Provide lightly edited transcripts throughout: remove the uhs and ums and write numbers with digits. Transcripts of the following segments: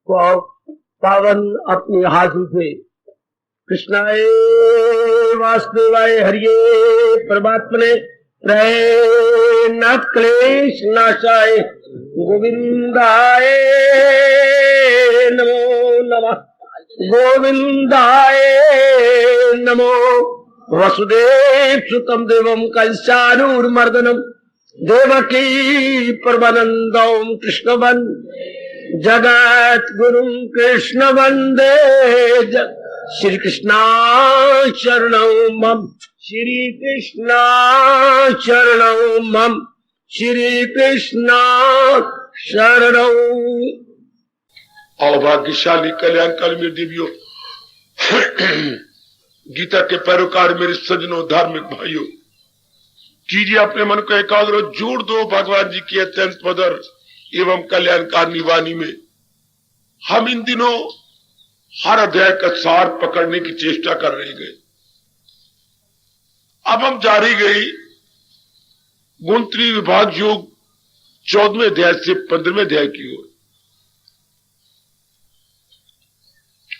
पावन अपने हाथों से कृष्णाय वासुदेवाय हरिये परमात्मने रहे न क्लेश नाशाय गोविंदाय नमो नमः गोविंदाय नमो वसुदेव सुतम देवम कंसानूर्मर्दनम देवकी परमानंदम कृष्ण जगत गुरु कृष्ण वंदे श्री कृष्णा शरणं मम श्री कृष्णा शरणं मम श्री कृष्णा शरणं। और भाग्यशाली कल्याणकारी मेरे देवियों, गीता के पैरोकार मेरे सज्जनों धार्मिक भाइयों, कीजिए अपने मन को एकाग्र, जोड़ दो भगवान जी की अत्यंत मधुर एवं कल्याणकारी वाणी में। हम इन दिनों हर अध्याय का सार पकड़ने की चेष्टा कर रहे गए। अब हम जारी गई गुंत्री विभाग योग 14वें अध्याय से 15वें अध्याय की ओर।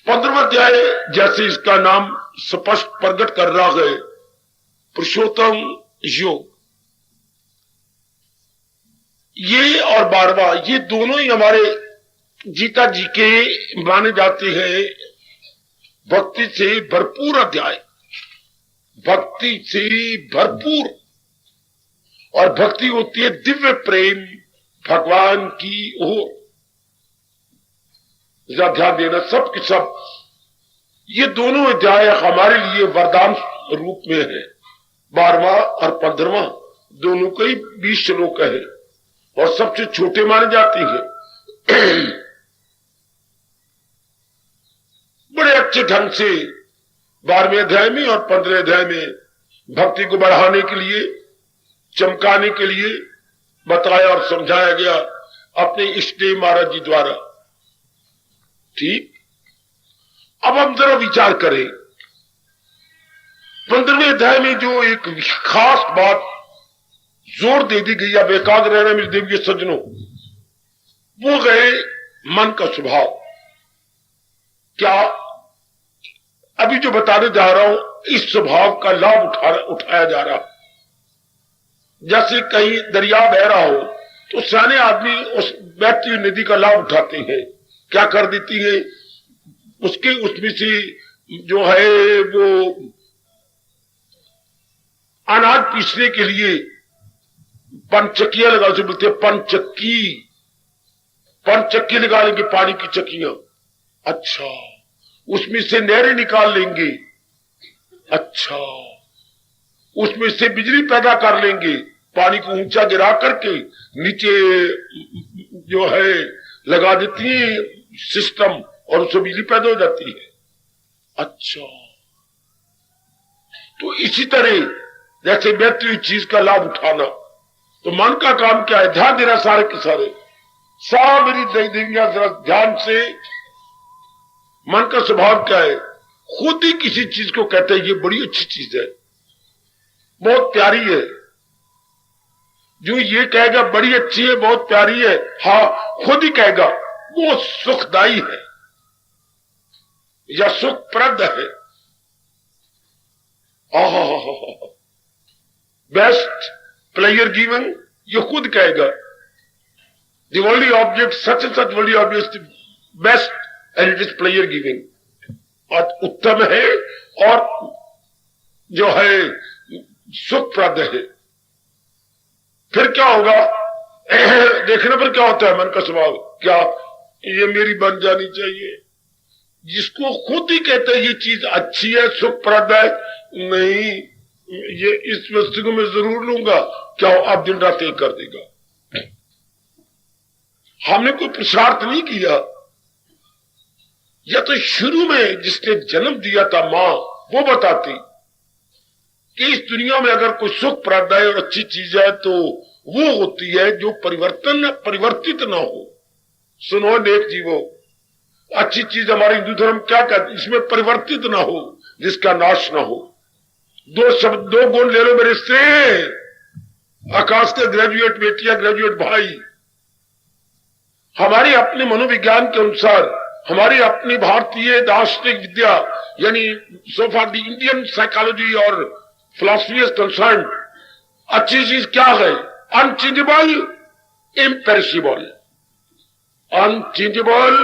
15वां अध्याय जैसे इसका नाम स्पष्ट प्रकट कर रहा है, पुरुषोत्तम योग, ये और 12वां, ये दोनों ही हमारे गीता जी के माने जाते हैं भक्ति से भरपूर अध्याय, भक्ति से भरपूर। और भक्ति होती है दिव्य प्रेम भगवान की ओर। ध्यान देना सब के सब, ये दोनों अध्याय हमारे लिए वरदान रूप में है। 12वां और 15वां दोनों के ही 20 श्लोक है और सबसे छोटे माने जाते हैं। बड़े अच्छे ढंग से 12वें अध्याय में और 15वें अध्याय में भक्ति को बढ़ाने के लिए, चमकाने के लिए बताया और समझाया गया अपने इष्टदेव महाराज जी द्वारा। ठीक, अब हम जरा विचार करें 15वें अध्याय में जो एक खास बात जोर दे दी गई, अब एकाग्र रहना मेरे देवी सज्जनों, वो गए मन का स्वभाव। क्या अभी जो बताने जा रहा हूं, इस स्वभाव का लाभ उठाया जा रहा। जैसे कहीं दरिया बह रहा हो तो सारे आदमी उस बहती हुई नदी का लाभ उठाते हैं। क्या कर देती है, उसमें से जो है वो अनाज पीसने के लिए पंचक्कियां लगा, उसे बोलते हैं पंचक्की लगा लेंगे, पानी की चक्कियां। अच्छा, उसमें से नहरें निकाल लेंगे। अच्छा, उसमें से बिजली पैदा कर लेंगे, पानी को ऊंचा गिरा करके नीचे जो है लगा देती है सिस्टम और उससे बिजली पैदा हो जाती है। अच्छा, तो इसी तरह जैसे बहती हुई चीज का लाभ उठाना, तो मन का काम क्या है? ध्यान देना सारे के सारे, मेरी देवियां जरा ध्यान से। मन का स्वभाव क्या है? खुद ही किसी चीज को कहते हैं ये बड़ी अच्छी चीज है, बहुत प्यारी है। जो ये कहेगा बड़ी अच्छी है, बहुत प्यारी है, हाँ खुद ही कहेगा वो सुखदाई है या सुखप्रद है। बेस्ट प्लेयर गिवन, ये खुद कहेगा। The only object, such and such only object is best and it is player giving, और उत्तम है और जो है सुखप्रद है। फिर क्या होगा? देखने पर क्या होता है मन का स्वभाव? क्या ये मेरी बन जानी चाहिए? जिसको खुद ही कहते हैं ये चीज अच्छी है, सुखप्रद है, नहीं ये इस वस्तु को मैं जरूर लूंगा, क्या आप दिन रात एक कर देगा। हमने कोई पुरुषार्थ नहीं किया, या तो शुरू में जिसने जन्म दिया था मां, वो बताती कि इस दुनिया में अगर कोई सुखप्रद है और अच्छी चीज है तो वो होती है जो परिवर्तित ना हो। सुनो नेक जीवो, अच्छी चीज हमारे हिंदू धर्म क्या कहते हैं? इसमें परिवर्तित ना हो, जिसका नाश ना हो। दो गुण ले लो मेरे से, आकाश के ग्रेजुएट बेटिया, ग्रेजुएट भाई, हमारी अपने मनोविज्ञान के अनुसार, हमारी अपनी भारतीय दार्शनिक विद्या यानी सो फार द इंडियन साइकोलॉजी और फिलॉसफी इज कंसर्न, अच्छी चीज क्या है? Unchangeable, imperishable, unchangeable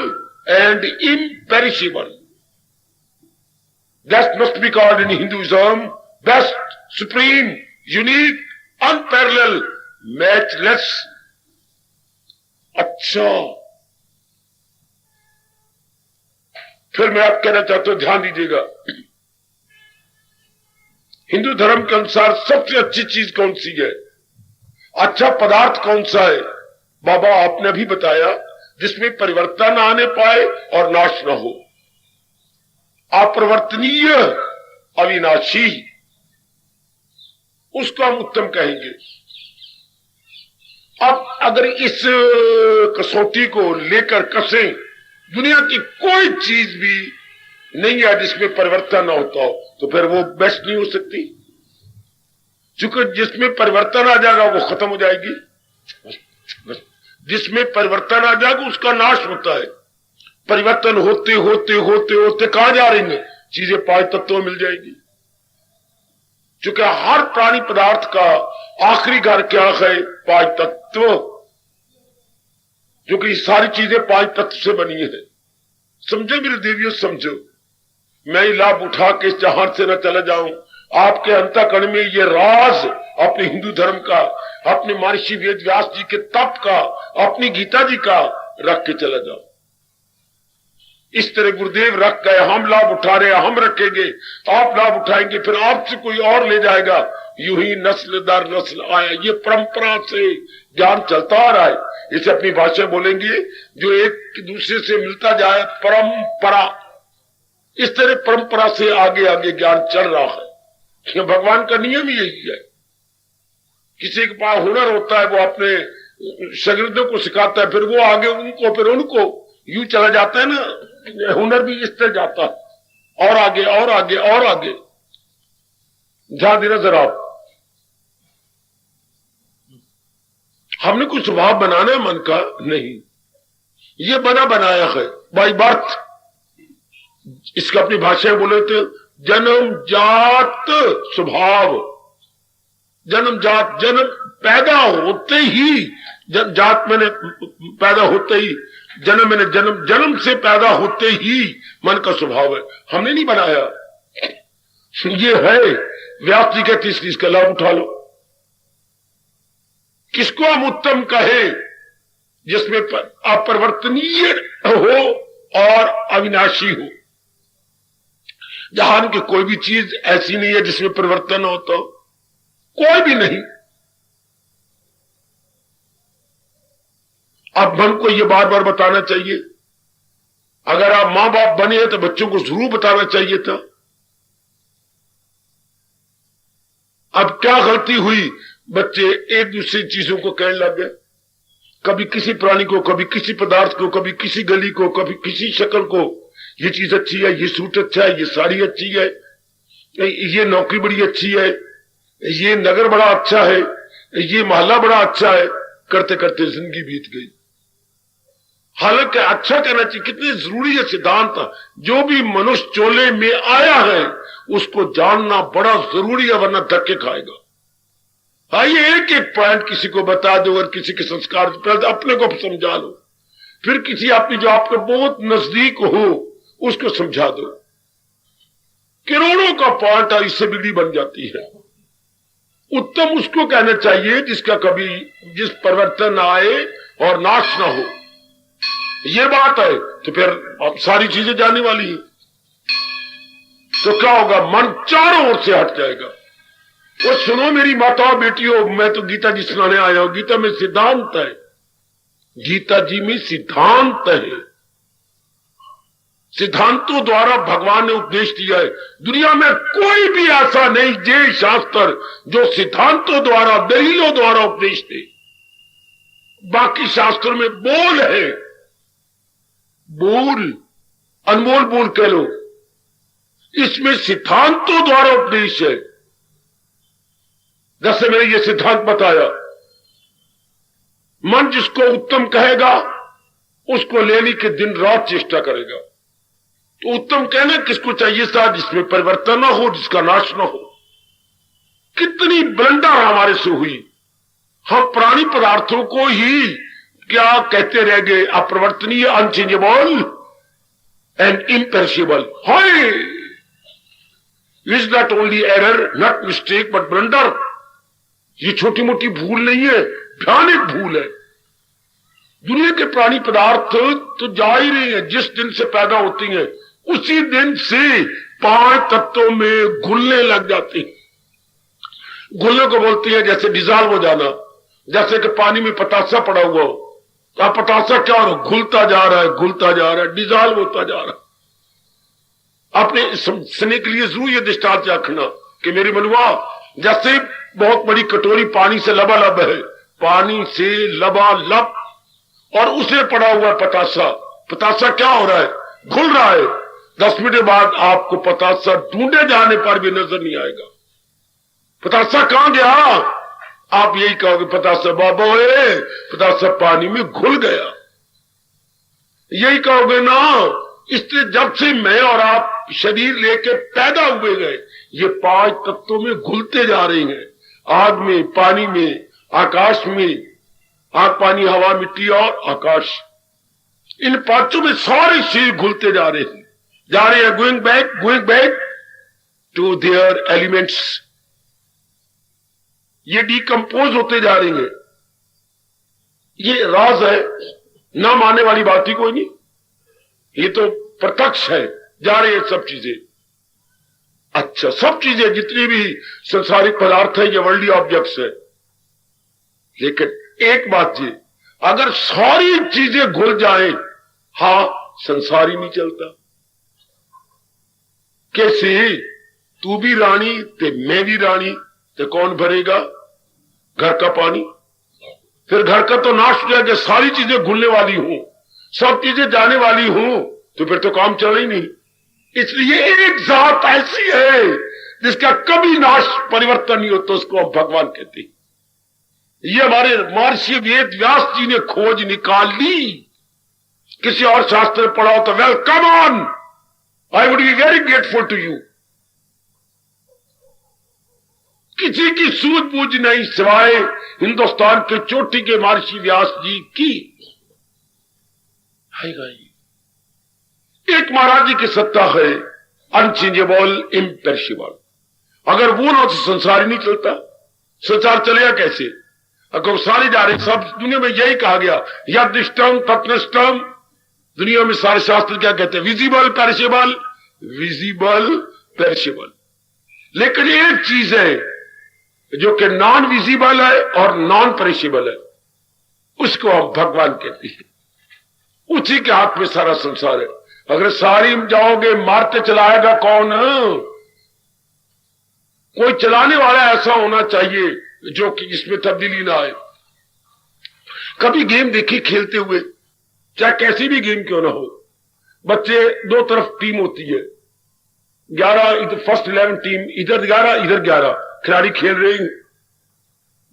and imperishable. That must be called in Hinduism best, supreme, unique, unparalleled, matchless. अच्छा, फिर मैं आप कहना चाहता हूं, ध्यान दीजिएगा, हिंदू धर्म के अनुसार सबसे अच्छी चीज कौन सी है? अच्छा पदार्थ कौन सा है? बाबा आपने भी बताया, जिसमें परिवर्तन आने पाए और नाश न हो, अपरिवर्तनीय, अविनाशी, उसको हम उत्तम कहेंगे. अब अगर इस कसौटी को लेकर कसें, दुनिया की कोई चीज भी नहीं है जिसमें परिवर्तन न होता हो, तो फिर वो बेस्ट नहीं हो सकती. क्योंकि जिसमें परिवर्तन आ जाएगा वो खत्म हो जाएगी, जिसमें परिवर्तन आ जाएगा उसका नाश होता है. परिवर्तन होते होते होते होते कहां जा रही है? चीजें पांच तत्वों में मिल जाएगी. क्योंकि हर प्राणी पदार्थ का आखिरी घर क्या है? पांच तत्व. जो कि सारी चीजें पांच तत्व से बनी है. समझो मेरे देवियों, समझो. मैं ही लाभ उठा के इस जहान से न चला जाऊं. आपके अंतःकरण में ये राज अपने हिंदू धर्म का, अपने महर्षि वेद व्यास जी के तप का, अपनी गीता जी का रख के चला जाओ. इस तरह गुरुदेव रख गए, हम लाभ उठा रहे, हम रखेंगे, आप लाभ उठाएंगे, फिर आपसे कोई और ले जाएगा. यूं ही नस्ल दर नस्ल आया. ये परंपरा से ज्ञान चलता आ रहा है. इसे अपनी भाषा बोलेंगे, जो एक दूसरे से मिलता जाए, परंपरा. इस तरह परंपरा से आगे आगे ज्ञान चल रहा है. भगवान का नियम ही यही है. किसी के पास हुनर होता है, वो अपने शागिर्दों को सिखाता है, फिर वो आगे उनको, फिर उनको, यूं चला जाता है ना. हुनर भी इस तरह जाता है, और आगे और आगे और आगे. ध्यान देना जरा आप. हमने कुछ स्वभाव बनाना है मन का नहीं, ये बना बनाया है बाई बर्थ. इसका अपनी भाषा में बोले तो जन्म जात स्वभाव. जन्म जात, जन्म पैदा होते ही, जात मैंने पैदा होते ही, जन्म मैंने जन्म, जन्म से पैदा होते ही मन का स्वभाव है. हमने नहीं बनाया, ये है. व्यास जी कहते इसका लाभ उठा लो. किसको हम उत्तम कहे? जिसमें अपरिवर्तनीय हो और अविनाशी हो. जहान की कोई भी चीज ऐसी नहीं है जिसमें परिवर्तन हो, तो कोई भी नहीं. अब मन को यह बार बार बताना चाहिए. अगर आप मां बाप बने हैं तो बच्चों को जरूर बताना चाहिए था. अब क्या गलती हुई? बच्चे एक दूसरी चीजों को कहने लग गए. कभी किसी प्राणी को, कभी किसी पदार्थ को, कभी किसी गली को, कभी किसी शक्ल को. ये चीज अच्छी है, ये सूट अच्छा है, ये साड़ी अच्छी है, ये नौकरी बड़ी अच्छी है, ये नगर बड़ा अच्छा है, ये मोहल्ला बड़ा अच्छा है. करते करते जिंदगी बीत गई. हालांकि अच्छा कहना चाहिए, कितनी जरूरी है सिद्धांत. जो भी मनुष्य चोले में आया है उसको जानना बड़ा जरूरी है, वरना धक्के खाएगा. आइए एक एक पॉइंट किसी को बता दो, और किसी के संस्कार पहले अपने को समझा लो, फिर किसी आपकी जो आपके बहुत नजदीक हो उसको समझा दो. करोड़ों का पॉइंट इससे बिगड़ी बन जाती है. उत्तम उसको कहना चाहिए जिसका कभी, जिस परिवर्तन आए और नाश ना हो. ये बात है तो फिर अब सारी चीजें जाने वाली है. तो क्या होगा? मन चारों ओर से हट जाएगा. वो सुनो मेरी माताओं बेटियों, मैं तो गीता जी सुनाने आया हूं. गीता में सिद्धांत है, गीता जी में सिद्धांत है. सिद्धांतों द्वारा भगवान ने उपदेश दिया है. दुनिया में कोई भी ऐसा नहीं जे शास्त्र जो सिद्धांतों द्वारा, दलीलों द्वारा उपदेश दे. बाकी शास्त्रों में बोल है, बोल, अनमोल बोल कह लो. इसमें सिद्धांतों द्वारा उपदेश है. जैसे मैंने ये सिद्धांत बताया, मन जिसको उत्तम कहेगा उसको लेने के दिन रात चेष्टा करेगा। तो उत्तम कहना किसको चाहिए था जिसमें परिवर्तन ना हो, जिसका नाश ना हो। कितनी ब्लंडर हमारे से हुई, हम प्राणी पदार्थों को ही क्या कहते रह गए, अपरिवर्तनीय, unchangeable and imperishable. Hi, is not only error, not mistake, but blunder. ये छोटी मोटी भूल नहीं है, भयानक भूल है। दुनिया के प्राणी पदार्थ तो जा ही रहे हैं, जिस दिन से पैदा होती हैं उसी दिन से 5 तत्वों में घुलने लग जाती हैं। घुलने को बोलती है जैसे डिजॉल्व हो जाना, जैसे कि पानी में पतासा पड़ा हुआ हो। तो आप पतासा क्या हो, घुलता जा रहा है, घुलता जा रहा है, डिजॉल्व होता जा रहा है। आपने समझने के लिए जरूर यह दृष्टांत रखना कि मेरी मनुआ, जैसे बहुत बड़ी कटोरी पानी से लबालब है, पानी से लबालब, और उसे पड़ा हुआ पतासा। पतासा क्या हो रहा है, घुल रहा है। 10 मिनट बाद आपको पतासा ढूंढे जाने पर भी नजर नहीं आएगा। पतासा कहां गया? आप यही कहोगे पतासा बाबा है, पतासा पानी में घुल गया, यही कहोगे ना। इसलिए जब से मैं और आप शरीर लेके पैदा हुए गए, ये 5 तत्वों में घुलते जा रहे हैं। आग में, पानी में, आकाश में। आग, पानी, हवा, मिट्टी और आकाश, इन 5 में सारे चीज घुलते जा रहे हैं, going back to their elements. ये डिकम्पोज होते जा रही हैं। ये राज है, ना मानने वाली बात ही कोई नहीं, ये तो प्रत्यक्ष है। जा रही है सब चीजें। अच्छा, सब चीजें जितनी भी संसारिक पदार्थ है ये वर्ल्डली ऑब्जेक्ट्स है। लेकिन एक बात जी, अगर सारी चीजें घुल जाएं, हां, संसार ही नहीं चलता। कैसे? तू भी रानी ते मैं भी रानी, तो कौन भरेगा घर का पानी? फिर घर का तो नाश हो जाएगा। सारी चीजें घुलने वाली हूं, सब चीजें जाने वाली हूं, तो फिर तो काम चल ही नहीं। इसलिए एक जात ऐसी है जिसका कभी नाश, परिवर्तन नहीं होता, उसको हम भगवान कहते हैं। ये हमारे महर्षि वेद व्यास जी ने खोज निकाल ली। किसी और शास्त्र पढ़ा हो तो well come on, I would be very grateful to you. किसी की सूझबूझ नहीं सिवाय हिंदुस्तान के चोटी के महर्षि व्यास जी की। एक महाराज जी की सत्ता है, अनचेंजेबल, इम्पेरिशेबल। अगर वो ना तो संसार ही नहीं चलता। संसार चलेगा कैसे? अगर सारे जा रहे, सब दुनिया में यही कहा गया, यदिष्टम तत्नष्टम। दुनिया में सारे शास्त्र क्या कहते हैं? Visible perishable, visible perishable. लेकिन एक चीज है जो कि नॉन विजिबल है और नॉन पेरिशेबल है, उसको हम भगवान कहते हैं। उसी के हाथ में सारा संसार है। अगर सारी जाओगे, मारते चलाएगा कौन? कोई चलाने वाला ऐसा होना चाहिए जो कि इसमें तब्दीली ना आए। कभी गेम देखी खेलते हुए, चाहे कैसी भी गेम क्यों ना हो, बच्चे 2 तरफ टीम होती है, 11 इधर फर्स्ट 11 टीम, इधर 11 इधर 11 खिलाड़ी खेल रहे हैं।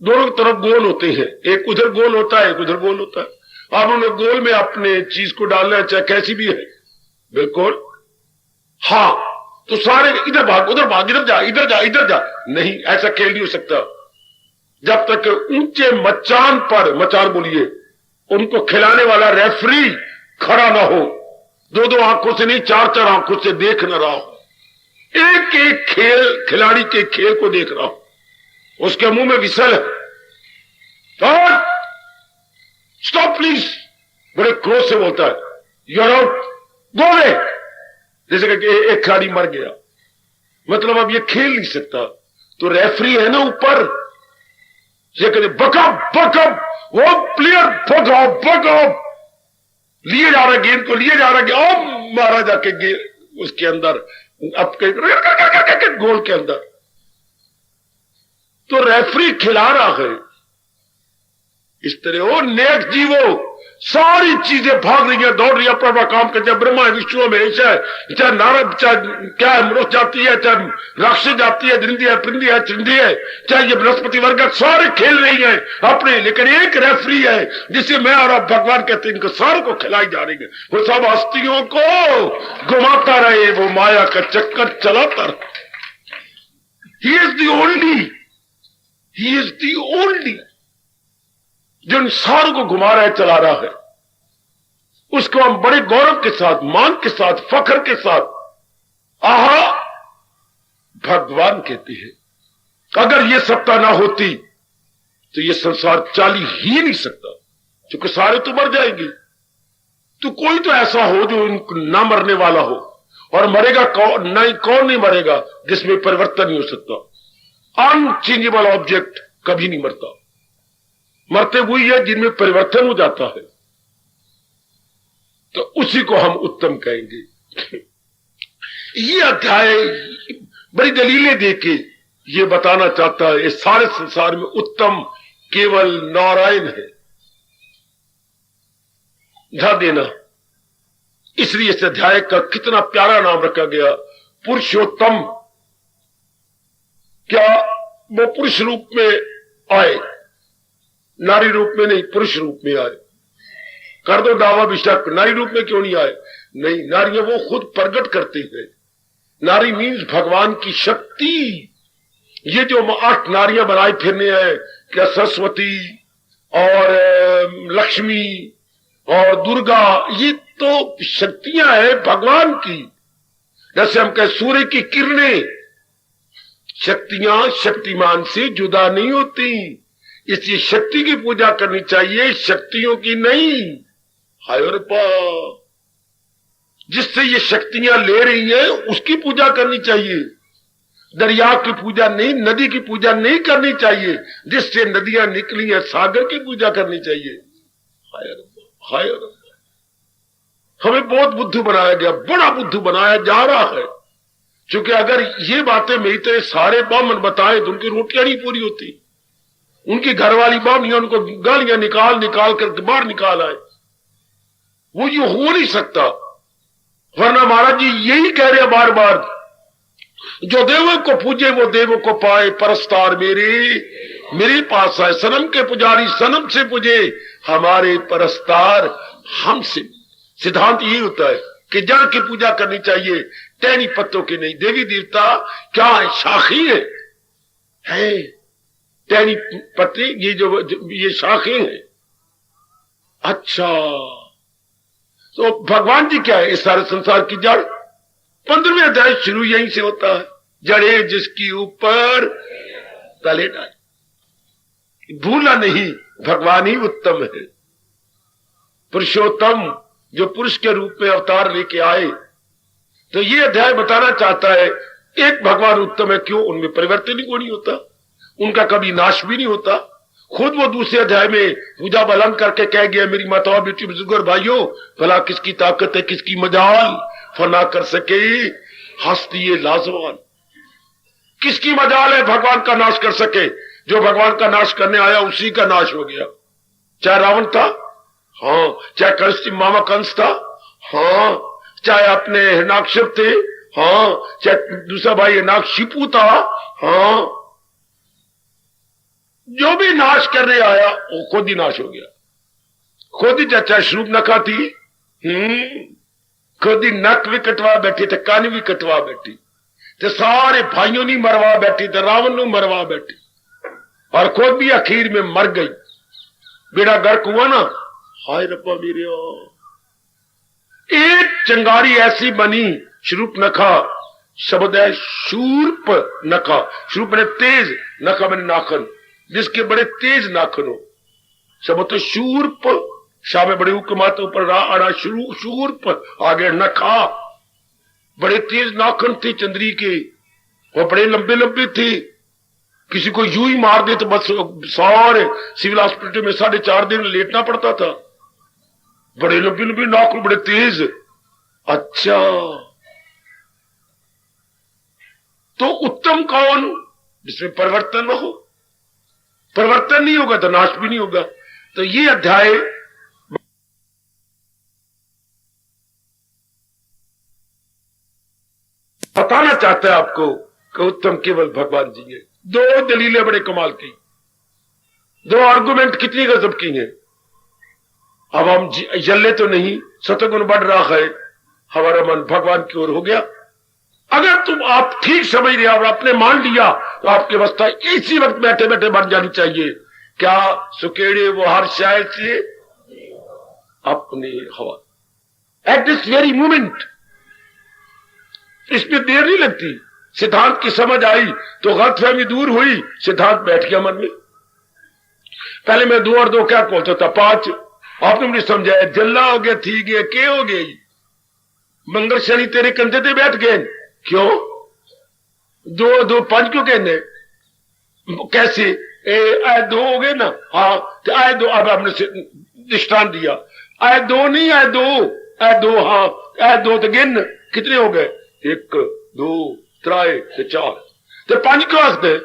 दोनों तरफ गोल होते हैं, एक उधर गोल होता है, एक उधर गोल होता है। आप उन्होंने गोल में अपने चीज को डालना है, चाहे कैसी भी है। बिल्कुल हां, तो सारे इधर भाग, उधर भाग, इधर जा, इधर जा, इधर जा। नहीं, ऐसा खेल नहीं हो सकता जब तक ऊंचे मचान पर, मचान बोलिए, उनको खिलाने वाला रेफरी खड़ा ना हो, 2-2 आंखों से नहीं, 4-4 आंखों से देख न रहा हो, एक एक खेल, खिलाड़ी के खेल को देख रहा हो। उसके मुंह में विसल है, स्टॉप प्लीज, बड़े क्रोध से बोलता है, you are out, go away. जैसे कि एक खिलाड़ी मर गया, मतलब अब ये खेल नहीं सकता। तो रेफरी है ना ऊपर, ये कहते बकअप बकअप, वो प्लेयर बकअप, लिए जा रहा गेंद को, लिए जा रहा गेंद, मारा जाके गेंद उसके अंदर, अब गोल के अंदर। तो रेफरी खिला रहा है। इस तरह हो नेक जीवो, सारी चीजें भाग रही हैं, दौड़ रही है, अपना अपना काम करते हैं। ब्रह्मा विष्णु महेश है, चाहे नारद, चाहे क्या है, मनुष्य जाती है, चाहे राक्षस जाती है, दृंदी है, पिंडी है, चिंडी है, चाहे ये बृहस्पति वर्ग, सारे खेल रही हैं अपने। लेकिन एक रेफरी है जिसे मैं और आप भगवान कहते हैं, इनको सारे को खिलाई जा रही है। वो सब हस्तियों को घुमाता रहे, वो माया का चक्कर चलाता रहे। ही इज दी ओनली जो इन सारों को घुमा रहा है, चला रहा है। उसको हम बड़े गौरव के साथ, मान के साथ, फख्र के साथ आहा भगवान कहते हैं। अगर ये सत्ता ना होती तो ये संसार चल ही नहीं सकता, क्योंकि सारे तो मर जाएंगे। तो कोई तो ऐसा हो जो इनको ना मरने वाला हो, और मरेगा कौन? नहीं, कौन नहीं मरेगा? जिसमें परिवर्तन नहीं हो सकता। अनचेंजेबल ऑब्जेक्ट कभी नहीं मरता। मरते वही है जिनमें परिवर्तन हो जाता है, तो उसी को हम उत्तम कहेंगे। ये अध्याय बड़ी दलीलें देके ये बताना चाहता है, इस सारे संसार में उत्तम केवल नारायण है। ध्यान देना, इसलिए इस अध्याय का कितना प्यारा नाम रखा गया, पुरुषोत्तम। क्या वो पुरुष रूप में आए, नारी रूप में नहीं, पुरुष रूप में आए? कर दो दावा बेशक, नारी रूप में क्यों नहीं आए? नहीं, नारियां वो खुद प्रकट करती है। नारी मीन्स भगवान की शक्ति। ये जो 8 नारियां बनाई फिरने हैं, क्या सरस्वती और लक्ष्मी और दुर्गा, ये तो शक्तियां हैं भगवान की। जैसे हम कहें सूर्य की किरणें, शक्तियां शक्तिमान से जुदा नहीं होती, इसलिए शक्ति की पूजा करनी चाहिए, शक्तियों की नहीं। हाय रब्बा, जिससे ये शक्तियां ले रही हैं उसकी पूजा करनी चाहिए। दरिया की पूजा नहीं, नदी की पूजा नहीं करनी चाहिए। जिससे नदियां निकली हैं, सागर की पूजा करनी चाहिए। हाय रब्बा, हाय रब्बा। हमें बहुत बुद्धू बनाया गया, बड़ा बुद्धू बनाया जा रहा है। क्योंकि अगर ये बातें मेरी तरह सारे ब्राह्मण बताएं तो उनकी रोटियां नहीं पूरी होती। उनकी घरवाली बामनियां उनको गालियां निकाल निकाल कर बाहर निकाल आए। वो ये हो नहीं सकता। वरना महाराज जी यही कह रहे हैं बार बार, जो देवों को पूजे वो देवों को पाए, परस्तार मेरे पास आए। सनम के पुजारी सनम से पूजे, हमारे परस्तार हमसे। सिद्धांत यही होता है कि जड़ की पूजा करनी चाहिए, टहनी पत्तों की नहीं। देवी देवता क्या है? शाखी है। टहनी पत्ते ये शाखें हैं। अच्छा, तो भगवान जी क्या है? इस सारे संसार की जड़। 15वें अध्याय शुरू यहीं से होता है, जड़े जिसकी ऊपर तले डाले। भूला नहीं, भगवान ही उत्तम है। पुरुषोत्तम जो पुरुष के रूप में अवतार लेके आए। तो ये अध्याय बताना चाहता है, एक भगवान उत्तम है। क्यों? उनमें परिवर्तन ही नहीं होता, उनका कभी नाश भी नहीं होता। खुद वो दूसरे अध्याय में पूजा बुलंद करके कह गया, मेरी माताओं बेटी बुजुर्ग भाइयों, भला किसकी ताकत है, किसकी मजाल, फना कर सके हस्ती ये लाजवान। किसकी मजाल है भगवान का नाश कर सके? जो भगवान का नाश करने आया उसी का नाश हो गया। चाहे रावण था, हाँ, चाहे कंस मामा कंस था, हाँ, चाहे अपने हिरणाक्षप थे, हाँ, चाहे दूसरा भाई हिरणाक्षिपु था, हाँ, जो भी नाश करने आया वो खुद ही नाश हो गया। खुद ही चाहे श्रूप नखा थी, खुद ही नक भी कटवा बैठी थे, कान भी कटवा बैठी ते, सारे भाइयों ने मरवा बैठी थे, रावण ने मरवा बैठी, और खुद भी आखिर में मर गई। बेड़ा गर्क हुआ ना। हाय रब्बा मेरे, एक चंगारी ऐसी बनी, श्रूप नखा शब्द है, शूर्प नखा। शूर्प ने तेज, नखा मैंने नाखन, जिसके बड़े तेज नाखन हो। शब्द तो शूर्प, शाह में बड़े हुक्मात ऊपर आना शूर्प, आगे नखा। बड़े तेज नाखन थे चंद्री के, और बड़े लंबे लंबे थे। किसी को यूं ही मार दे तो बस सारे सिविल हॉस्पिटल में 4.5 दिन लेटना पड़ता था। बड़े लंबे लंबे नाखून, बड़े तेज। अच्छा, तो उत्तम कौन? जिसमें परिवर्तन न हो। परिवर्तन नहीं होगा तो नाश भी नहीं होगा। तो ये अध्याय बताना चाहता है आपको कि उत्तम केवल भगवान जी है। दो दलीलें बड़े कमाल की, दो आर्गुमेंट कितनी गजब की हैं। अब हम जल्ले तो नहीं, सतगुण बढ़ रहा है, हमारा मन भगवान की ओर हो गया। अगर तुम आप ठीक समझ रहे और आपने मान लिया तो आपकी अवस्था इसी वक्त बैठे बैठे बन जानी चाहिए। क्या सुकेड़े वो हर शायद से अपने हवा, एट दिस वेरी मोमेंट। इसमें देर नहीं लगती। सिद्धांत की समझ आई तो गलतफहमी दूर हुई, सिद्धांत बैठ गया मन में। पहले मैं 2 और 2 क्या बोलता था, 5। आपने मुझे समझाया, जल्ला हो गया, थी गया, के हो गई, मंगल शनि तेरे कंधे पे बैठ गए। क्यों 2 2 5 क्यों कहने, कैसे आए 2 हो गए ना। हाँ तो आए 2, अब आपने दृष्टांत दिया, आए 2 नहीं आए 2, आए 2, हाँ आए 2 तो गिन कितने हो गए, 1 2 3 4 तो 5 क्यों हंसते,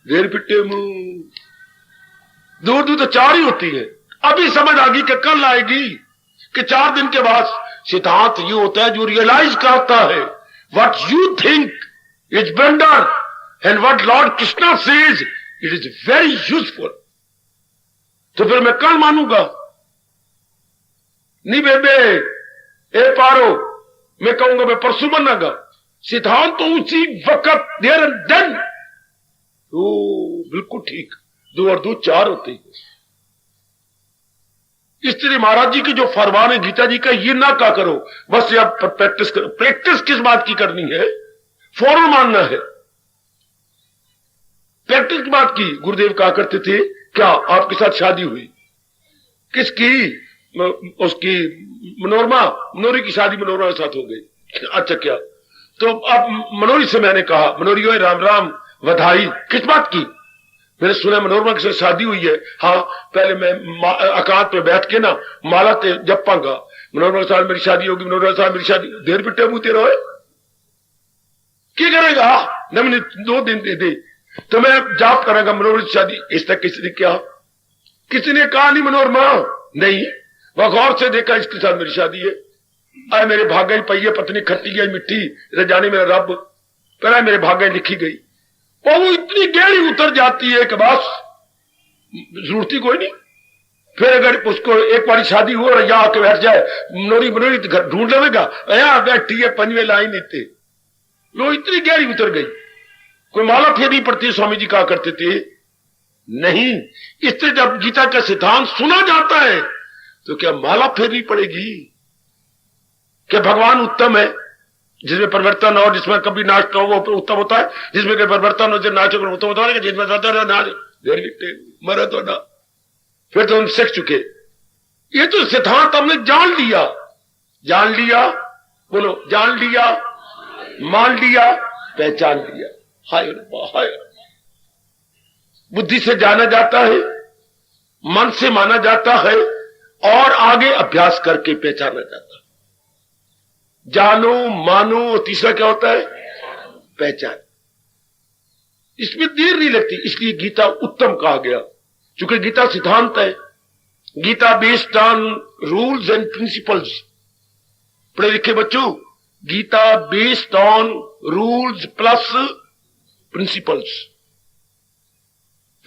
देर पिट्टे मुंह, 2 2 तो 4 ही होती है। अभी समझ आ गई कि कल आएगी कि 4 दिन के बाद। सिद्धांत ये होता है जो रियलाइज करता है what you think is blunder and what Lord Krishna says it is very useful. तो फिर मैं कल मानूंगा नहीं बेबे, ए पारो, मैं कहूंगा मैं परसों मानागा। सिद्धांत तो उसी वक्त देर एंड देन। ओ बिल्कुल ठीक, 2 और 2 4 होते हैं। इसलिए महाराज जी की जो फरमान है गीता जी का, ये ना क्या करो बस, ये आप प्रैक्टिस करो। प्रैक्टिस किस बात की करनी है, फौरन मानना है। प्रैक्टिस की बात की, गुरुदेव कहा करते थे, क्या आपके साथ शादी हुई, किसकी, उसकी मनोरी की शादी मनोरमा के साथ हो गई। अच्छा क्या, तो अब मनोरी से मैंने कहा, मनोरी हो राम राम बधाई, किस बात की, मैंने सुना मनोरमा के साथ शादी हुई है। हाँ पहले मैं एकांत पे बैठ के ना माला ते जपांगा, मनोरमा के साथ मेरी शादी होगी, मनोरमा के साथ मेरी शादी। देर पिट्टे मुंह तेरा है, क्या करेगा न, मैंने 2 दिन दे दे तो मैं जाप करेगा मनोरमा की शादी। इस तक किसी ने क्या, किसी ने कहा नहीं मनोरमा नहीं, वह गौर से देखा इसके साथ मेरी शादी है। आए मेरे भाग्य पई है, पत्नी खट्टी गई मिट्टी जाने मेरा रब, पहले मेरे भाग्य लिखी गई। और वो इतनी गहरी उतर जाती है कि बस जरूरत ही कोई नहीं। फिर अगर उसको एक बार शादी हो और यहां आके बैठ जाए, मनोरी मनोरी तो घर ढूंढ लेगा, यहां बैठी है 5वें लाइन इतने, लो इतनी गहरी उतर गई। कोई माला फेरनी पड़ती है, स्वामी जी कहा करते थे नहीं। इससे जब गीता का सिद्धांत सुना जाता है तो क्या माला फेरनी पड़ेगी? क्या भगवान उत्तम है जिसमें परिवर्तन हो, जिसमें कभी नाश हो वो उत्तम होता है, जिसमें कोई परिवर्तन हो नाच उत्तम होता है, जिसमें मरा तो ना, फिर तो हम सीख चुके। ये तो सिद्धांत हमने जान लिया, जान लिया, बोलो जान लिया, मान लिया, पहचान लिया। हाय हाय, बुद्धि से जाना जाता है, मन से माना जाता है और आगे अभ्यास करके पहचाना जाता है। जानो मानो, तीसरा क्या होता है, पहचान। इसमें देर नहीं लगती, इसलिए गीता उत्तम कहा गया, क्योंकि गीता सिद्धांत है। Gita based on rules and principles. पढ़े लिखे बच्चों, Gita based on rules plus principles.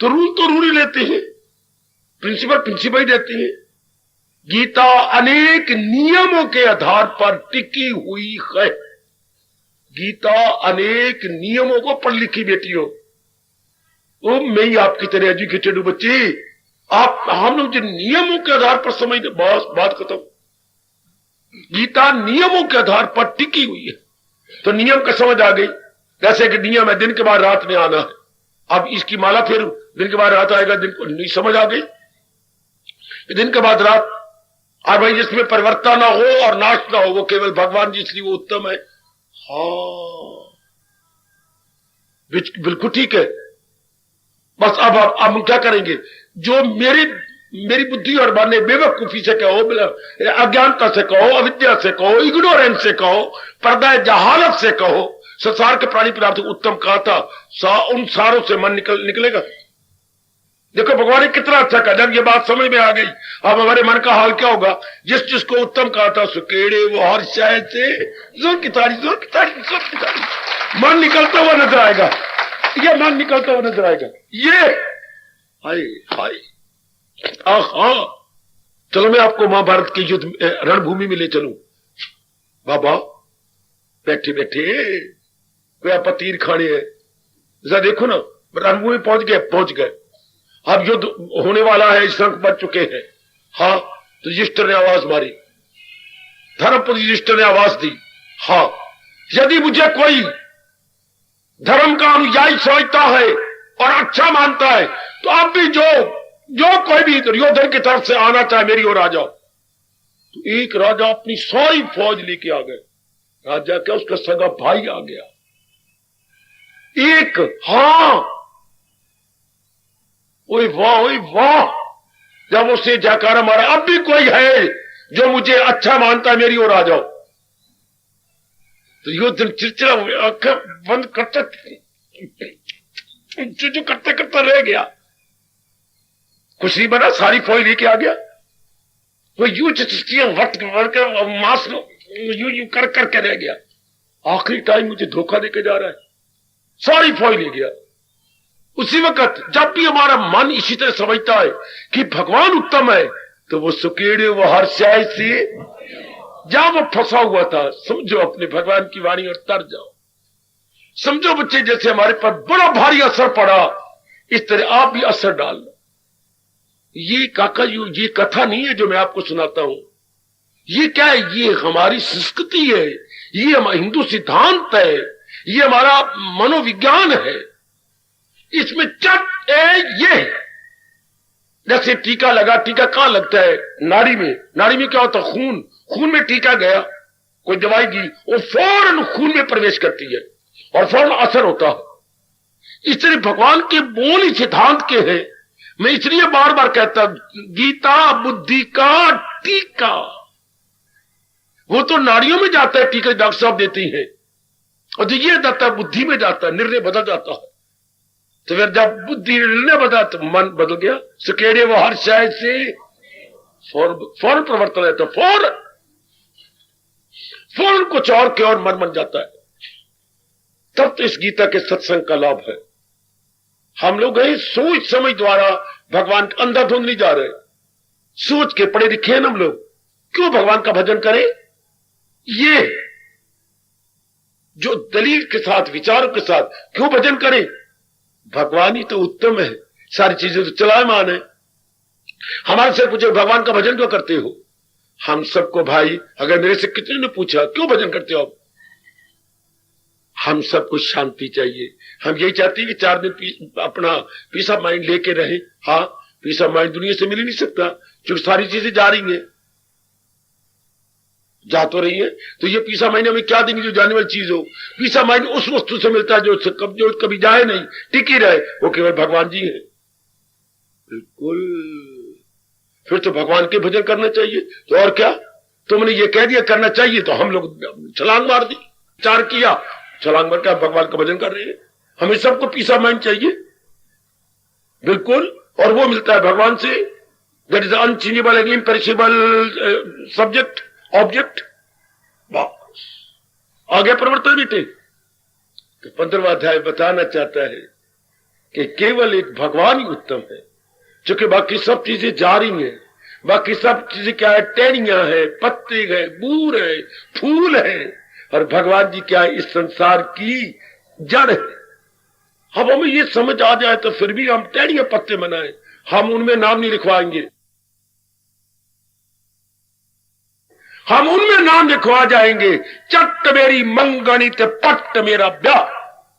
तो रूल ही लेते हैं, प्रिंसिपल ही देते हैं। गीता अनेक नियमों के आधार पर टिकी हुई है। गीता अनेक नियमों को पढ़ लिखी बेटी हो। वो मैं ही आपकी तरह एजुकेटेड हूं बच्चे, आप हम लोग जिन नियमों के आधार पर समझते, बस बात खत्म। गीता नियमों के आधार पर टिकी हुई है, तो नियम का समझ आ गई। जैसे कि नियम है दिन के बाद रात में आना है, अब इसकी माला फिर दिन के बाद रात आएगा, दिन को नहीं समझ आ गई, दिन के बाद रात। और भाई जिसमें परिवर्तन ना हो और नाश ना हो वो केवल भगवान जी, इसलिए वो उत्तम है। हाँ बिल्कुल ठीक है। बस अब हम क्या करेंगे, जो मेरी बुद्धि और माने बेवकूफी से कहो, अज्ञानता से कहो, अविद्या से कहो, इग्नोरेंस से कहो, पर्दा जहालत से कहो, संसार के प्राणी प्राप्त उत्तम कहा था, उन सारों से मन निकलेगा। देखो भगवान ने कितना अच्छा कहा। जब ये बात समझ में आ गई, अब हमारे मन का हाल क्या होगा? जिस जिसको उत्तम कहा था सुकेड़े वो हर शायद से जोर की तारी, जोर की तारी, जोर की तारी, मन निकलता हुआ नजर आएगा। ये मन निकलता हुआ नजर आएगा। ये हाय हाय आहा। चलो मैं आपको महाभारत की युद्ध रणभूमि में ले चलूं। बाबा बैठे बैठे कोई आपा तीर खाने है, जरा देखो ना, रणभूमि पहुंच गए। अब युद्ध होने वाला है, शंख बज चुके हैं। हाँ, तो युधिष्ठिर ने आवाज मारी, धर्मपति युधिष्ठिर ने आवाज दी, हाँ यदि मुझे कोई धर्म का अनुयायी समझता है और अच्छा मानता है तो आप भी जो कोई भी दुर्योधन की तरफ से आना चाहे मेरी ओर आ जाओ। तो एक राजा अपनी सारी फौज लेके आ गए। राजा क्या, उसका सगा भाई आ गया एक। हाँ, ओए वाह, ओए वाह। जब उसे जयकारा मारा, अब भी कोई है जो मुझे अच्छा मानता है मेरी ओर आ जाओ। तो युद्ध चिड़चिड़ा हुआ, आंखें बंद करते जो करते करते रह गया, कुछ नहीं बना, सारी फौज लेके आ गया। वो यूं चिड़चिड़ियां वट कर मांस यूं कर करके रह गया। आखिरी टाइम मुझे धोखा देके जा रहा है, सारी फौज ले गया। उसी वक्त जब भी हमारा मन इसी तरह समझता है कि भगवान उत्तम है, तो वो सुकेड़े वो हर शाय से जहां वो फंसा हुआ था, समझो अपने भगवान की वाणी और तर जाओ। समझो बच्चे, जैसे हमारे पर बड़ा भारी असर पड़ा, इस तरह आप भी असर डाल लो। ये काका ये कथा नहीं है जो मैं आपको सुनाता हूं। ये क्या है? ये हमारी संस्कृति है, ये हमारा हिंदू सिद्धांत है, ये हमारा मनोविज्ञान है। इसमें चट ये जैसे टीका लगा, टीका कहां लगता है? नाड़ी में। नाड़ी में क्या होता है? खून। खून में टीका गया, कोई दवाई दी, वो फौरन खून में प्रवेश करती है और फौरन असर होता है। इस तरह भगवान के बोल ही सिद्धांत के हैं। मैं इसलिए बार बार कहता, गीता बुद्धि का टीका। वो तो नाड़ियों में जाता है टीका, डॉक्टर साहब देती हैं, और जो ये जाता है बुद्धि में जाता है, निर्णय बदल जाता है। तो फिर जब बुद्धि निर्णय बदला तो मन बदल गया। सुकेड़े वो हर शायद से फौरन परिवर्तन है, तो फौरन कुछ और के और मन बन जाता है। तब तो इस गीता के सत्संग का लाभ है। हम लोग हैं सोच समझ द्वारा भगवान के अंधाधुंध नहीं जा रहे। सोच के पढ़े लिखे हैं हम लोग, क्यों भगवान का भजन करें? ये जो दलील के साथ, विचारों के साथ क्यों भजन करें? भगवान ही तो उत्तम है, सारी चीजें तो चलायमान है। हमारे से पूछे भगवान का भजन क्यों करते हो? हम सबको भाई, अगर मेरे से कितने ने पूछा क्यों भजन करते हो आप, हम सबको शांति चाहिए। हम यही चाहते हैं कि 4 दिन अपना पीस ऑफ माइंड लेके रहे। हाँ, पीस ऑफ माइंड दुनिया से मिल ही नहीं सकता, क्योंकि सारी चीजें जा रही हैं, जा तो रही है। तो ये पीस ऑफ माइंड हमें क्या देंगे जो जाने वाली चीज हो? पीस ऑफ माइंड उस वस्तु से मिलता है जो कभी जाए नहीं, टिकी रहे, वो केवल भगवान जी है। बिल्कुल, फिर तो भगवान के भजन करना चाहिए। तो और क्या, तुमने ये कह दिया करना चाहिए तो हम लोग छलांग मार दी, विचार किया, छलांग मार के भगवान का भजन कर रहे हैं। हमें सबको पीस ऑफ माइंड चाहिए, बिल्कुल, और वो मिलता है भगवान से। That is unchangeable and imperishable subject object. आगे परिवर्तन बेटे। तो 15वां अध्याय बताना चाहता है कि केवल एक भगवान ही उत्तम है, क्योंकि बाकी सब चीजें जा रही हैं। बाकी सब चीजें क्या है? टहनियां है, पत्ते है, बूर है, फूल है, और भगवान जी क्या है? इस संसार की जड़ है। अब हमें ये समझ आ जाए तो फिर भी हम टहनियां पत्ते बनाए, हम उनमें नाम नहीं लिखवाएंगे, हम उनमें नाम लिखवा जाएंगे। चट्ट मेरी मंगनी ते पट्ट मेरा ब्याह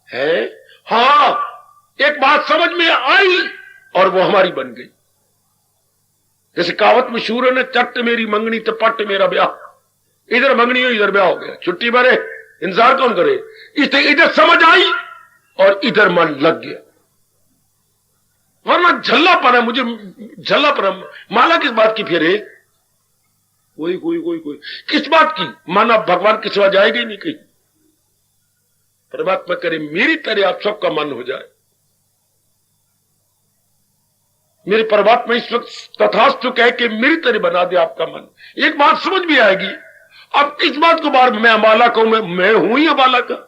है। हाँ, एक बात समझ में आई और वो हमारी बन गई। जैसे कहावत मशहूर है ना, चट्ट मेरी मंगनी ते पट्ट मेरा ब्याह। इधर मंगनी हो इधर ब्याह हो गया, छुट्टी भरे, इंतजार कौन करे? इसलिए इधर समझ आई और इधर मन लग गया। वरना झल्लापन है, मुझे झल्लापन। माला किस बात की फिर है? कोई किस बात की? माना भगवान के सिवा जाएगा ही नहीं कहीं। परमात्मा करे मेरी तरह आप सबका मन हो जाए। मेरे परमात्मा इस वक्त तथास्तु कह के मेरी तरह बना दे आपका मन। एक बात समझ में आएगी। अब इस बात को बार मैं अम्बाला कहूं, मैं हूं ही अम्बाला का।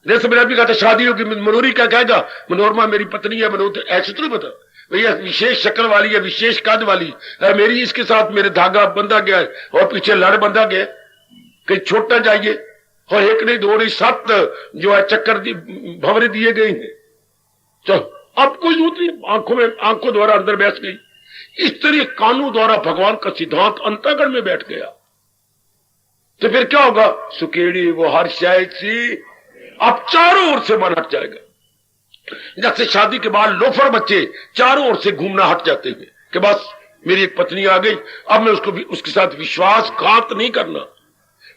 जैसे मेरा भी कहा था शादी होगी, मनोरी क्या कहेगा, मनोरमा मेरी पत्नी है, मनोर ऐसे तो नहीं बता भैया, विशेष शक्ल वाली है, विशेष कद वाली है मेरी, इसके साथ मेरे धागा बंधा गया है और पीछे लड़ बंधा गया, कहीं छोटा जाइए। और एक नहीं दो नहीं 7 जो है चक्कर भंवरे दिए गए हैं। चलो अब कोई जरूरत नहीं, आंखों द्वारा अंदर बैठ गई। इस तरह कानों द्वारा भगवान का सिद्धांत अंतःकरण में बैठ गया, तो फिर क्या होगा, सुकेड़ी वो हर शायद से अब चारों ओर से मन हट जाएगा। जैसे शादी के बाद लोफर बच्चे चारों ओर से घूमना हट जाते हैं कि बस मेरी एक पत्नी आ गई, अब मैं उसको भी उसके साथ विश्वासघात नहीं करना।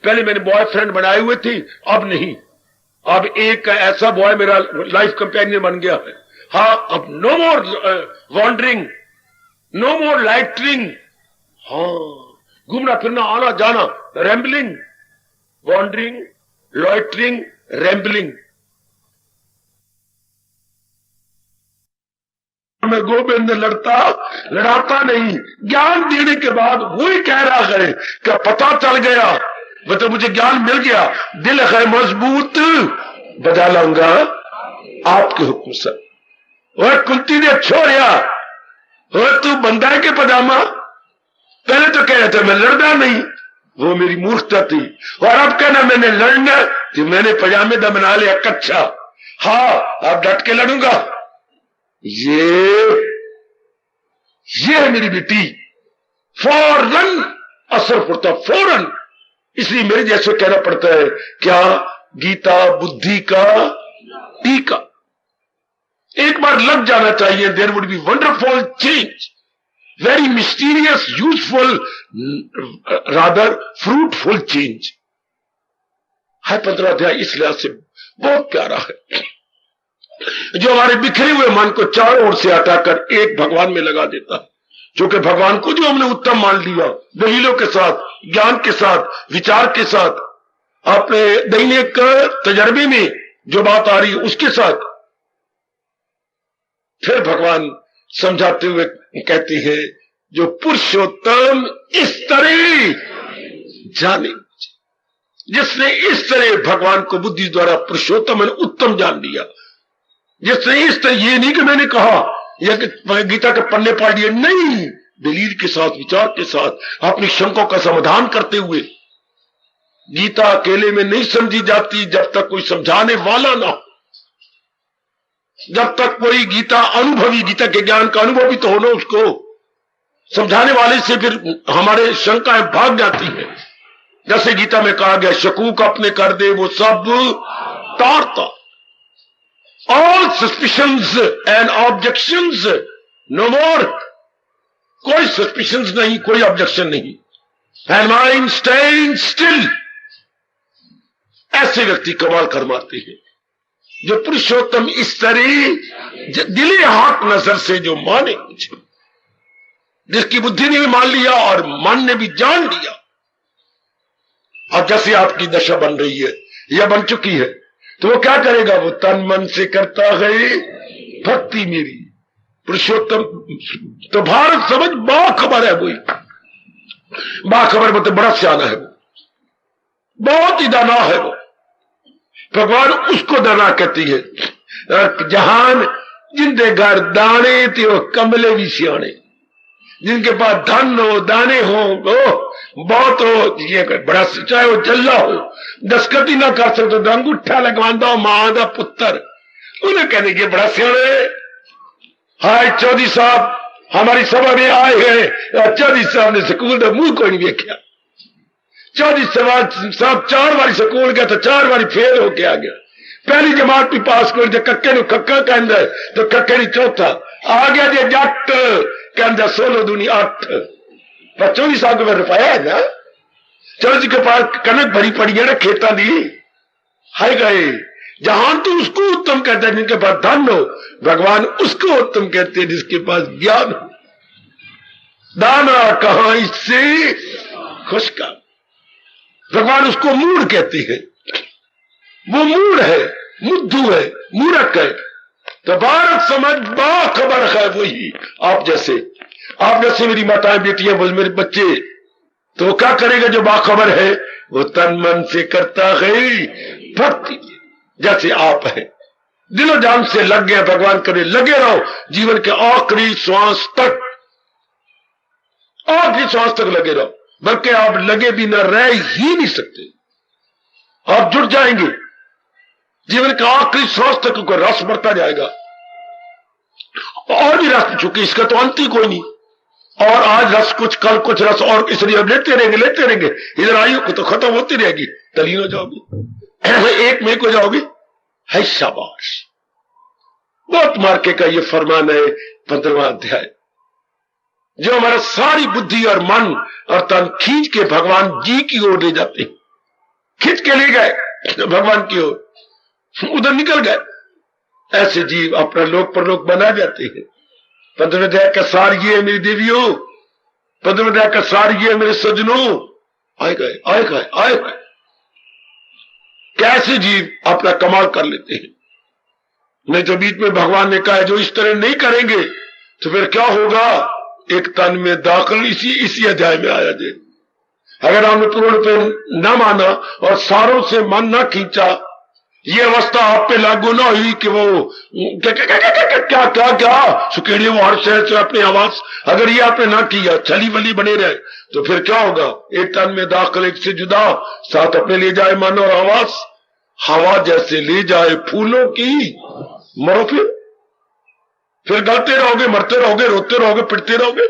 पहले मैंने बॉयफ्रेंड बनाए हुए थे, अब नहीं, अब एक ऐसा बॉय मेरा लाइफ कंपेनियन बन गया है। हाँ, अब नो मोर वॉन्डरिंग, नो मोर लाइटरिंग। हाँ, घूमना फिरना आना जाना, रैम्बलिंग, वॉन्डरिंग, लॉइटरिंग, रैम्बलिंग। मैं गोविंद लड़ाता नहीं, ज्ञान देने के बाद वही कह रहा है कि पता चल गया, मतलब मुझे ज्ञान मिल गया, दिल है मजबूत, बजा लाऊंगा आपके हुक्म से। वह कुंती ने छोड़िया, वह तू बंदा है के पजामा, पहले तो कह रहे थे मैं लड़ना नहीं, वो मेरी मूर्खता थी, और अब कहना मैंने लड़ना, तो मैंने पजामे दा बना लिया कच्चा। हाँ, अब डट के लड़ूंगा। ये है मेरी बेटी, फौरन असर पड़ता, फौरन। इसलिए मेरे जैसे कहना पड़ता है क्या, गीता बुद्धि का टीका। एक बार लग जाना चाहिए, there would be wonderful change, very mysterious, useful, rather fruitful change है। 15 अध्याय इस लिहाज से बहुत प्यारा है, जो हमारे बिखरे हुए मन को चारों ओर से हटाकर एक भगवान में लगा देता है। क्योंकि भगवान को जो हमने उत्तम मान लिया, दलीलों के साथ, ज्ञान के साथ, विचार के साथ, अपने दैनिक तजर्बे में जो बात आ रही है उसके साथ, फिर भगवान समझाते हुए कहती है जो पुरुषोत्तम इस तरह जाने, जिसने इस तरह भगवान को बुद्धि द्वारा पुरुषोत्तम उत्तम जान लिया, जिसने इस तरह, ये नहीं कि मैंने कहा या कि गीता के पन्ने पढ़ दिए, नहीं, दलील के साथ, विचार के साथ, अपनी शंकों का समाधान करते हुए। गीता अकेले में नहीं समझी जाती जब तक कोई समझाने वाला ना हो, जब तक कोई गीता अनुभवी, गीता के ज्ञान का अनुभवी तो होना, उसको समझाने वाले से फिर हमारे शंकाएं भाग जाती है। जैसे गीता में कहा गया, शकूक अपने कर दे वो सब तारता। All suspicions and objections no more, कोई सस्पिशंस नहीं, कोई ऑब्जेक्शन नहीं, and mind staying still। ऐसे व्यक्ति कमाल कर मारते हैं जो पुरुषोत्तम इस तरह दिले हाथ नजर से जो माने मुझे, जिसकी बुद्धि ने भी मान लिया और मन ने भी जान लिया। अब जैसे आपकी दशा बन रही है या बन चुकी है, तो वो क्या करेगा, वो तन मन से करता है भक्ति मेरी पुरुषोत्तम। तो भारत समझ बाखबर है, वही बाखबर मतलब बड़ा सियाना है, वो बहुत ही दाना है, वो भगवान उसको दाना कहती है। जहान जिंदे घर दाने थे वो कमले भी सियाने, जिनके पास धन हो, दाने हो, बहुत हो, ये बड़ा, चाहे वो जल्ला हो, दस्खती ना कर सकते तो अंगूठा लगवांदा हो मां दा पुत्र, उन्हें कहने के बड़ा सियाने। हाय चौधरी साहब हमारी सभा में आए हैं, चौधरी साहब ने स्कूल का मुंह कोई नहीं देखा। चौधरी साहब 4 बार स्कूल गया तो 4 बार फेल होके आ गया। पहली जमात भी पास कर जो कक्के नु कक्का कहंदा तो कक्के नी चौथा आ गया जे जट कहंदा 16 दूनी 8। पर 24 साल को रुपया है ना, चौधरी के पास कनक भरी पड़ी है ना खेता दी, हाय गए। जहां तो उसको उत्तम कहते हैं जिनके पास धन हो, भगवान उसको उत्तम कहते हैं जिसके पास ज्ञान हो। दाना कहां इससे खुश का, भगवान उसको मूढ़ कहते हैं। वो मूढ़ है, मुद्धू है, मूर्ख है, तो भारत समझ बाखबर है वही आप जैसे मेरी माताएं बेटियां मेरे बच्चे, तो वो क्या करेगा जो बाखबर है? वो तन मन से करता है भक्ति, जैसे आप है दिलो जान से लग गए भगवान करे, लगे रहो जीवन के आखिरी श्वास तक, आखिरी श्वास तक लगे रहो, बल्कि आप लगे भी न रह ही नहीं सकते, आप जुट जाएंगे जीवन के आखिरी श्वास तक, क्योंकि रस बढ़ता जाएगा और भी रस चुके, इसका तो अंत ही कोई नहीं। और आज रस कुछ, कल कुछ रस, और इसलिए अब लेते रहेंगे, इधर आयु को तो खत्म होती रहेगी, तलीन हो जाओगे, एक में को जाओगे, है शाबाश। बहुत मार्के का ये फरमान है 15वां अध्याय, जो हमारा सारी बुद्धि और मन और तन खींच के भगवान जी की ओर ले जाते हैं, खींच के ले गए भगवान की ओर, उधर निकल गए, ऐसे जीव अपना लोक परलोक बना जाते हैं। 15वें अध्याय का सार ये है मेरी देवियों, 15वें अध्याय का सार ये है मेरे सज्जनों, आए गए। कैसे जीव अपना कमाल कर लेते हैं। नहीं तो बीच में भगवान ने कहा जो इस तरह नहीं करेंगे तो फिर क्या होगा, एक तन में दाखिल इसी अध्याय में आया जाए। अगर हमने पूर्ण पे न माना और सारों से मन न खींचा, ये अवस्था आप पे लागू ना हुई कि वो क्या सुकेड़िए वो हर शहर से अपनी आवाज, अगर ये आपने ना किया, छली वली बने रहे, तो फिर क्या होगा, एक तन में दाखिल एक से जुदा, साथ अपने ले जाए मन और आवाज, हवा जैसे ले जाए फूलों की, मरो फिर गलते रहोगे, मरते रहोगे, रोते रहोगे, पिटते रहोगे।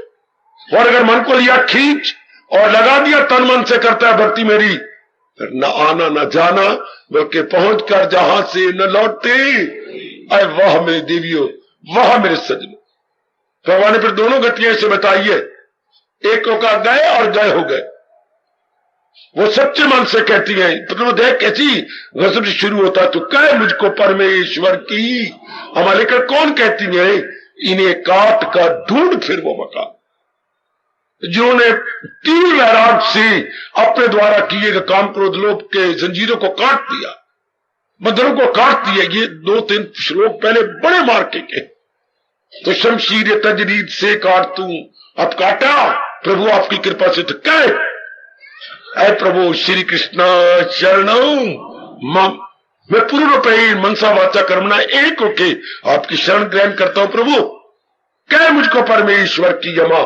और अगर मन को लिया खींच और लगा दिया तन मन से करता है भक्ति मेरी, फिर न आना न जाना, बल्कि पहुंच कर जहां से न लौटते। अरे वाह मेरी देवियों, वाह मेरे सज्जनों, भगवान ने फिर दोनों गतियां इसे बताई है, एक को कहा गए और गए हो गए, वो सच्चे मन से कहती है, मतलब देख कैसी गजब शुरू होता है, तो कहे मुझको परमेश्वर की, हमारे लेकर कौन कहती है, इन्हें काट कर ढूंढ फिर वो मकान, जिन्होंने तीव्र वैराग से अपने द्वारा किए गए काम क्रोध लोभ के जंजीरों को काट दिया, बंधनों को काट दिया। ये 2-3 श्लोक पहले बड़े मार्के के, तो शमशीर तजरीद से काट तू, अब काटा प्रभु आपकी कृपा से, तो कहे ऐ प्रभु श्री कृष्ण शरणम मम, मैं पूर्ण रूपे मनसा वाचा कर्मणा एक होके आपकी शरण ग्रहण करता हूं प्रभु। कहे मुझको परमेश्वर की यमा,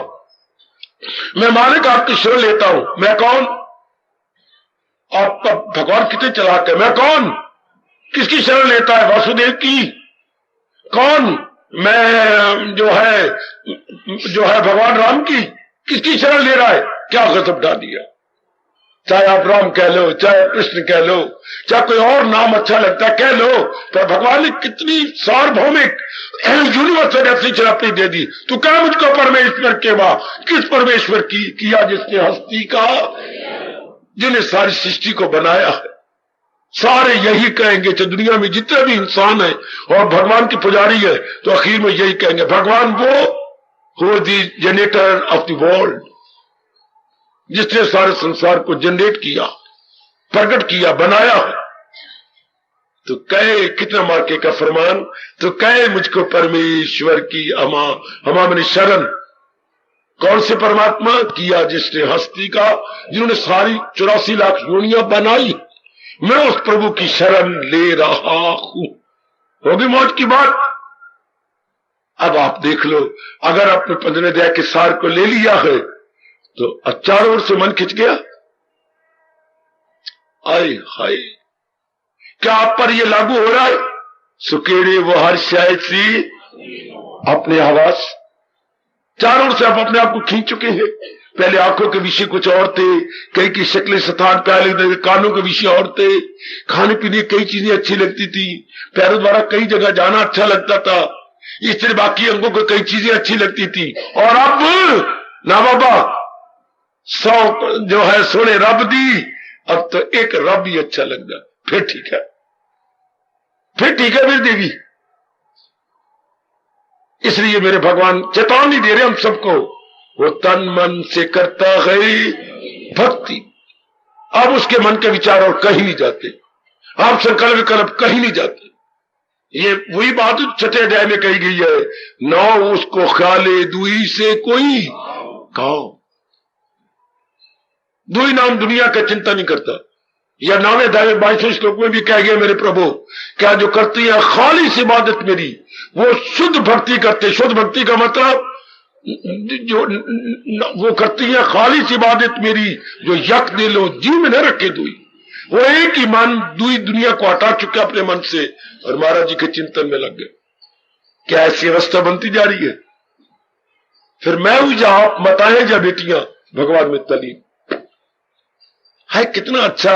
मैं मालिक आपकी शरण लेता हूं। मैं कौन? आपका भगवान कितने चलाक है। मैं कौन? किसकी शरण लेता है? वासुदेव की। कौन? मैं जो है भगवान राम की। किसकी शरण ले रहा है? क्या गजब डाल दिया। चाहे आप राम कह लो, चाहे कृष्ण कह लो, चाहे कोई और नाम अच्छा लगता है कह लो, पर भगवान ने कितनी सार्वभौमिक यूनिवर्सल डेफिनेशन अपनी दे दी। तू कह मुझको परमेश्वर के बा, किस परमेश्वर की किया जिसने हस्ती का, जिन्हें सारी सृष्टि को बनाया है। सारे यही कहेंगे, तो दुनिया में जितने भी इंसान है और भगवान की पुजारी है, तो आखिर में यही कहेंगे भगवान वो who the generator off the world, जिसने सारे संसार को जनरेट किया, प्रकट किया, बनाया है। तो कहे कितना मार्के का फरमान, तो कहे मुझको परमेश्वर की हमा मैंने शरण। कौन से परमात्मा? किया जिसने हस्ती का, जिन्होंने सारी 84 लाख योनियां बनाई, मैं उस प्रभु की शरण ले रहा हूं। होगी मौज की बात। अब आप देख लो, अगर आपने 15वें अध्याय के सार को ले लिया है तो चारों ओर से मन खिंच गया। आए हाय, क्या आप पर यह लागू हो रहा है? सुकेड़े वो हर शायद सी अपने आवाज, चारों ओर से आप अपने आप को खींच चुके हैं। पहले आंखों के विषय कुछ और थे, कई की शक्लें स्थान पहले, कानों के विषय और थे, खाने पीने कई चीजें अच्छी लगती थी, पैरों द्वारा कई जगह जाना अच्छा लगता था, इस तरह बाकी अंगों को कई चीजें अच्छी लगती थी। और अब ना बाबा 100 जो है सोने रब दी, अब तो एक रब ही अच्छा लग जाए, फिर ठीक है, फिर देवी। इसलिए मेरे भगवान चेतावनी दे रहे हम सबको, वो तन मन से करता है भक्ति। अब उसके मन के विचार और कहीं नहीं जाते, आप संकल्प विकल्प कहीं नहीं जाते, ये वही बात छठे अध्याय में कही गई है, नौ उसको ख्याले दुई से कोई कहो। दुई नाम दुनिया का चिंता नहीं करता। या 9वें अध्याय में 22वें श्लोक में भी कह गया, मेरे प्रभु क्या जो करती है खालिस इबादत मेरी, वो शुद्ध भक्ति करते। शुद्ध भक्ति का मतलब जो वो करती है खालिस इबादत मेरी, जो यक दिल हो जीव में न रखे दुई। वो एक ही मन दुई दुनिया को हटा चुका अपने मन से और महाराज जी के चिंतन में लग गए। क्या ऐसी अवस्था बनती जा रही है? फिर मैं हूं जा आप मताएं जा बेटियां भगवान में तलीम है। कितना अच्छा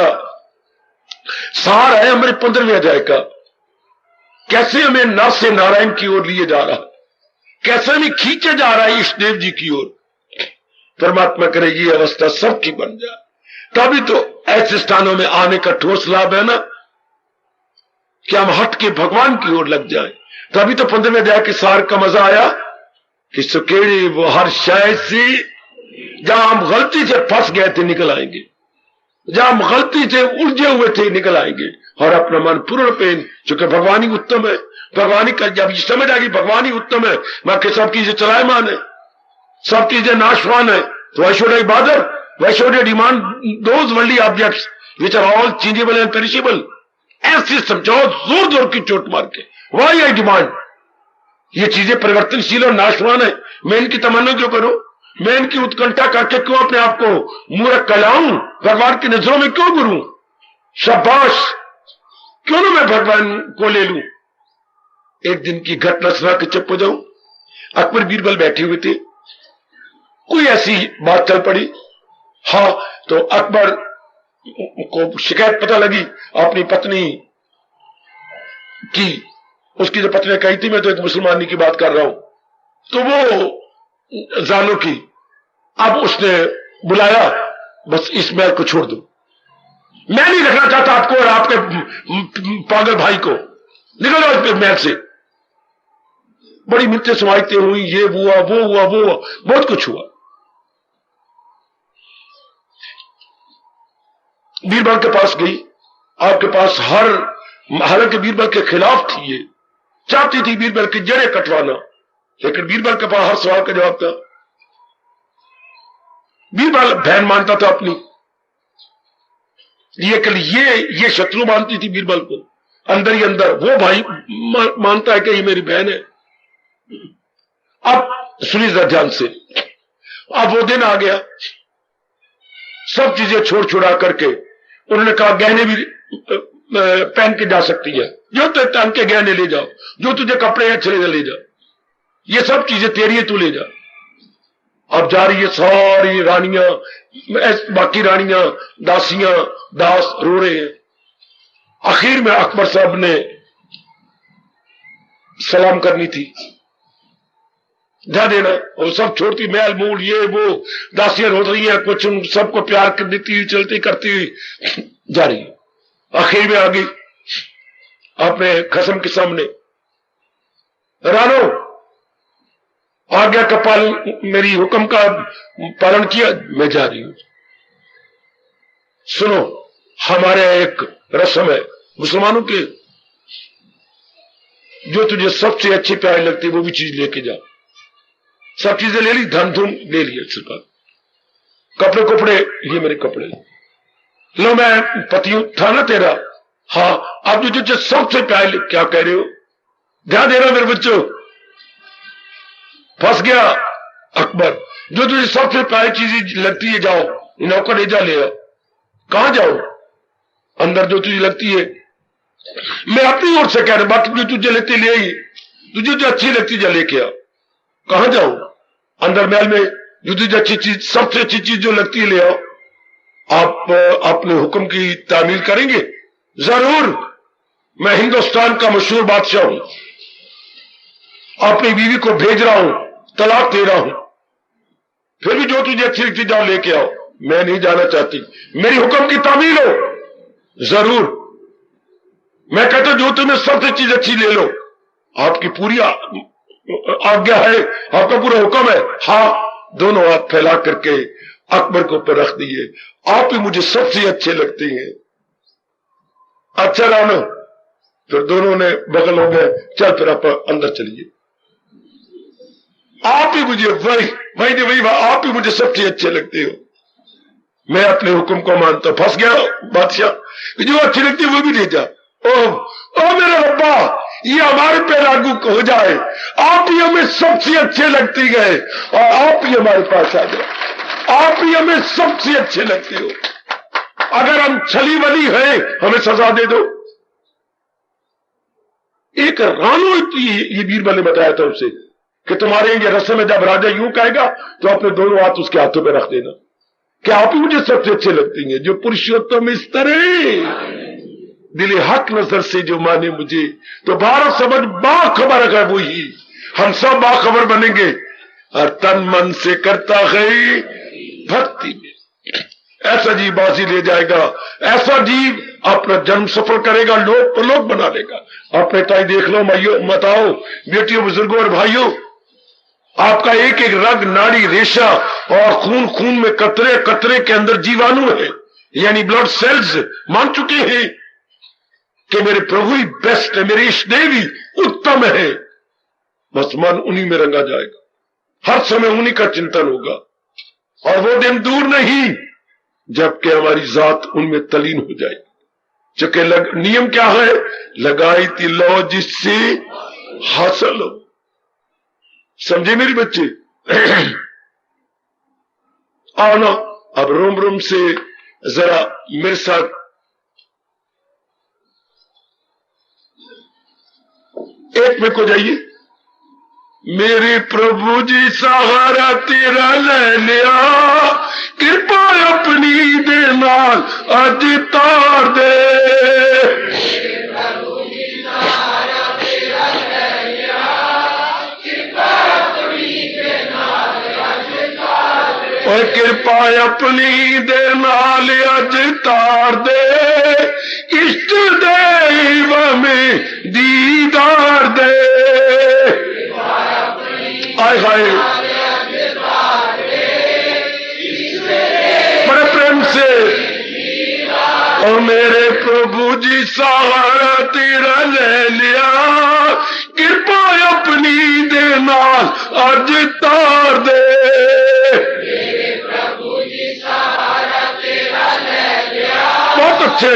सार है हमारे 15वें अध्याय का। कैसे हमें नर से नारायण की ओर लिए जा रहा, कैसे हमें खींचे जा रहा है इष्ट देव जी की ओर। परमात्मा करे ये अवस्था सबकी बन जाए, तभी तो ऐसे स्थानों में आने का ठोस लाभ है ना, कि हम हट के भगवान की ओर लग जाए। तभी तो 15वें अध्याय के सार का मजा आया कि सुकेड़ी वो हर शायद से जहां हम गलती से फंस गए थे निकल आएंगे, जहां हम गलती से उलझे हुए थे निकल आएंगे और अपना मन पूर्ण पे, चूंकि भगवान ही उत्तम है। भगवान ही का जब ये समझ आएगी भगवान ही उत्तम है, बाकी सब चीजें चलायमान है, सब चीजें नाशवान है, तो ऐश्वर्य इबादत, ऐश्वर्य demand those worldly objects which are all changeable and perishable. ऐसे समझाओ जोर जोर की चोट मार के, वाई आई डिमांड, ये चीजें परिवर्तनशील और नाशवान है, मैं इनकी तमन्ना क्यों करूं, मैं इनकी उत्कंठा करके क्यों अपने आप को मूर्ख कहलाऊं, भगवान की नजरों में क्यों गुरूं, शाबाश क्यों ना मैं भगवान को ले लूं। एक दिन की घटना सुना के चुप हो जाऊं। अकबर बीरबल बैठे हुए थे, कोई ऐसी बात चल पड़ी। हाँ, तो अकबर को शिकायत पता लगी अपनी पत्नी की, उसकी जो पत्नी कही थी मैं तो एक मुसलमानी की बात कर रहा हूं, तो वो जानो की। अब उसने बुलाया, बस इस महल को छोड़ दो, मैं नहीं रखना चाहता आपको और आपके पागल भाई को, निकलो इस महल से। बड़ी मिलते समाजते हुई, ये हुआ वो हुआ वो हुआ, बहुत कुछ हुआ। बीरबल के पास गई, आपके पास हालांकि बीरबल के खिलाफ थी, ये चाहती थी बीरबल की जड़ें कटवाना, लेकिन बीरबल के पास हर सवाल का जवाब था। बीरबल बहन मानता था अपनी, ये शत्रु मानती थी बीरबल को, अंदर ही अंदर वो भाई मानता है कि ये मेरी बहन है। अब सुनी जरा ध्यान से, अब वो दिन आ गया, सब चीजें छोड़ छुड़ा करके उन्होंने कहा गहने भी पहन के जा सकती है, जो तो तन के गहने ले जाओ, जो तुझे कपड़े अच्छे ले जा, ये सब चीजें तेरी है, तू ले जा। अब जा रही है सारी रानियां, बाकी रानियां, दासियां, दास रो रहे हैं। आखिर में अकबर साहब ने सलाम करनी थी, जा देना, और सब छोड़ती महल मूल ये वो, दासियां रो रही हैं, कुछ उन सबको प्यार कर देती हुई चलती करती हुई जा रही। आखिर में आ गई अपने खसम के सामने, रानो आज्ञा का पालन, मेरी हुक्म का पालन किया, मैं जा रही हूं। सुनो, हमारे एक रस्म है मुसलमानों के, जो तुझे सबसे अच्छी प्यारी लगती है वो भी चीज लेके जा। सब चीजें ले ली, धन धुन ले लिया सरकार, कपड़े कपड़े, ये मेरे कपड़े लो, मैं पति था ना तेरा, हाँ, अब जो तुझे सबसे प्यारी, क्या कह रहे हो, ध्यान देना मेरे बच्चों, फंस गया अकबर, जो तुझे सबसे प्यारी चीज लगती है जाओ, नौकर ले जा, ले आओ। कहां जाओ, अंदर जो तुझे लगती है, मैं अपनी ओर से कह रहा, बाकी जो तुझे लगती ले आई, तुझे जो अच्छी लगती जा लेके आ। कहां जाओ, अंदर महल में जो तुझे अच्छी चीज, सबसे अच्छी चीज जो लगती है ले आओ। आप अपने हुक्म की तामील करेंगे? जरूर, मैं हिंदुस्तान का मशहूर बादशाह हूं, अपनी बीवी को भेज रहा हूं, तलाक दे रहा हूं, फिर भी जो तुझे अच्छी लगती जाओ लेके आओ। मैं नहीं जाना चाहती, मेरी हुक्म की तामील हो। जरूर, मैं कहता हूं जो तुम्हें सबसे चीज अच्छी ले लो, आपकी पूरी आज्ञा है, आपका पूरा हुक्म है। हाँ, दोनों हाथ फैला करके अकबर के ऊपर रख दिए, आप ही मुझे सबसे अच्छे लगते हैं। अच्छा रानो, फिर दोनों ने बगल हो गए, चल फिर आप अंदर चलिए, आप ही मुझे वही आप ही मुझे सबसे अच्छे लगते हो, मैं अपने हुक्म को मानता। फंस गया बादशाह, जो अच्छी लगती है वो भी ले जा। ओ मेरे रब्बा, ये हमारे पे लागू हो जाए, आप ही हमें सबसे अच्छे लगते गए और आप ही हमारे पास आ गए, आप ही हमें सबसे अच्छे लगते हो। अगर हम छली वली हैं हमें सजा दे दो। एक रानो ये बीरबल ने बताया था उसे कि तुम्हारे ये रस्म में जब राजा यूं कहेगा तो अपने दोनों हाथ उसके हाथों पे रख देना कि आप ही मुझे सबसे अच्छे लगती हैं। जो पुरुषोत्तम इस तरह दिले हक नजर से जो माने मुझे, तो भारत समझ बाखबर है वही, हम सब बाखबर बनेंगे और तन मन से करता है भक्ति में। ऐसा जीव बाजी ले जाएगा, ऐसा जीव अपना जन्म सफल करेगा, लोक प्रलोक बना लेगा। अपने ताई देख लो माइयों, बताओ बेटियों, बुजुर्गों और भाइयों, आपका एक एक रग नाड़ी रेशा और खून खून में कतरे कतरे के अंदर जीवाणु है, यानी ब्लड सेल्स मान चुके हैं कि मेरे प्रभु ही बेस्ट है, मेरी इष्ट देवी उत्तम है। बस मन उन्हीं में रंगा जाएगा, हर समय उन्हीं का चिंतन होगा और वो दिन दूर नहीं जबकि हमारी जात उनमें तलीन हो जाएगी। चूंकि नियम क्या है, लगाई थी लो जिससे हासिल हो। समझे मेरे बच्चे? आओ ना अब रोम रोम से जरा मेरे साथ एक में को जाइए। मेरे प्रभु जी सहारा तेरा ले लिया, कृपा अपनी दे नाल अज तार दे। और कृपा अपनी दे नाल अज तार दे, इष्ट देव में दीदार दे। हाय हाय बड़े प्रेम से, और मेरे प्रभु जी सहारा तेरा ले लिया, कृपा अपनी दे नाल अज तार दे। बहुत अच्छे।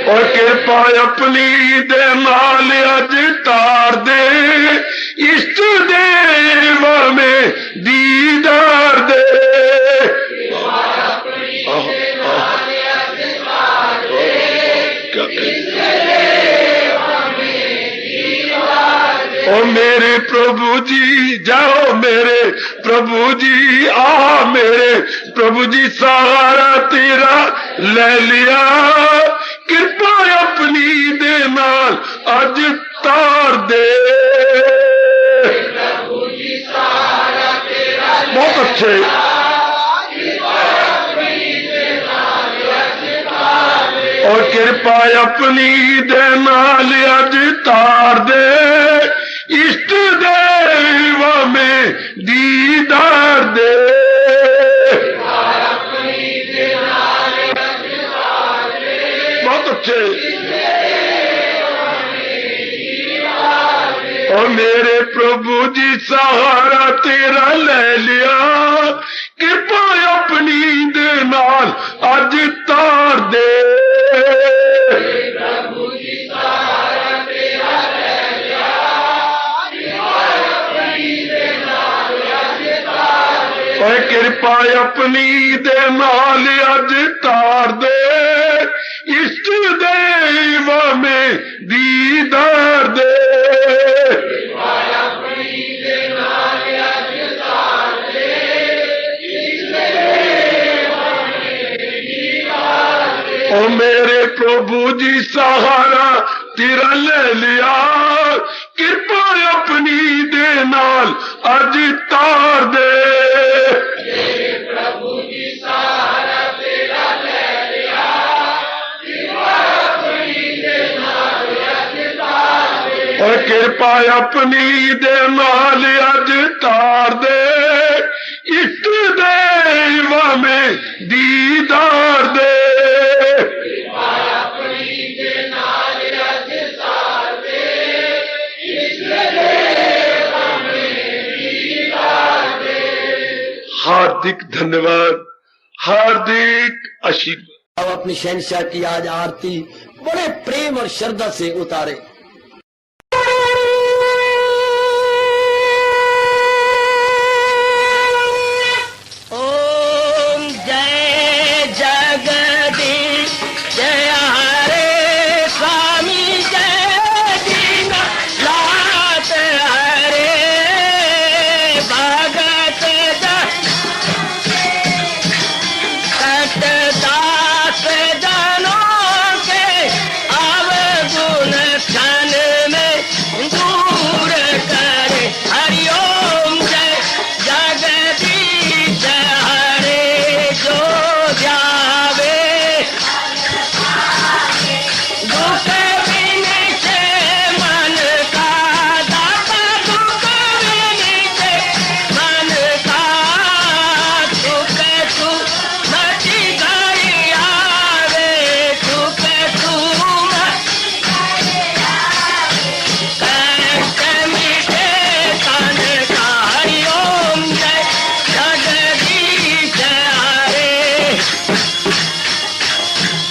और कृपा अपनी दे नाल अज तार दे, इष्ट देव में दीदार दे। ओ मेरे प्रभु जी जाओ, मेरे प्रभु जी आ, मेरे प्रभु जी सहारा तेरा ले लिया, कृपा अपनी दे नाल अज तार दे। बहुत अच्छे। और कृपा अपनी दे नाल अज तार दे, इष्ट देव में दीदार दे। बहुत अच्छे। और मेरे प्रभु जी सहारा तेरा ले लिया, कृपा अपनी दे नाल अज तार दे। और कृपा अपनी दे नाल अज तार दे, इष्ट देव में दीदार दे। ओ मेरे प्रभु जी सहारा तेरा ले लिया, कृपा अपनी दे नाल अज तार दे। और कृपा अपनी दे नाल अज तार दे, इष्ट देव में दीदार दे। हार्दिक धन्यवाद, हार्दिक आशीर्वाद। अब अपनी शहंशाह की आज आरती बड़े प्रेम और श्रद्धा से उतारे। ओम जय जगदीश जय हरे स्वामी जय दीना लात हरे भगत दास जनों के अवगुण क्षण में दूर करे। हरिओम जय जगदीश हरे जो ध्यावे दुख बिन से मन का दाता, दुख बिन से मन का सुख मची घड़ी आवे, सुख कष्ट मिटे तन का। हरिओम जय जगदीश हरे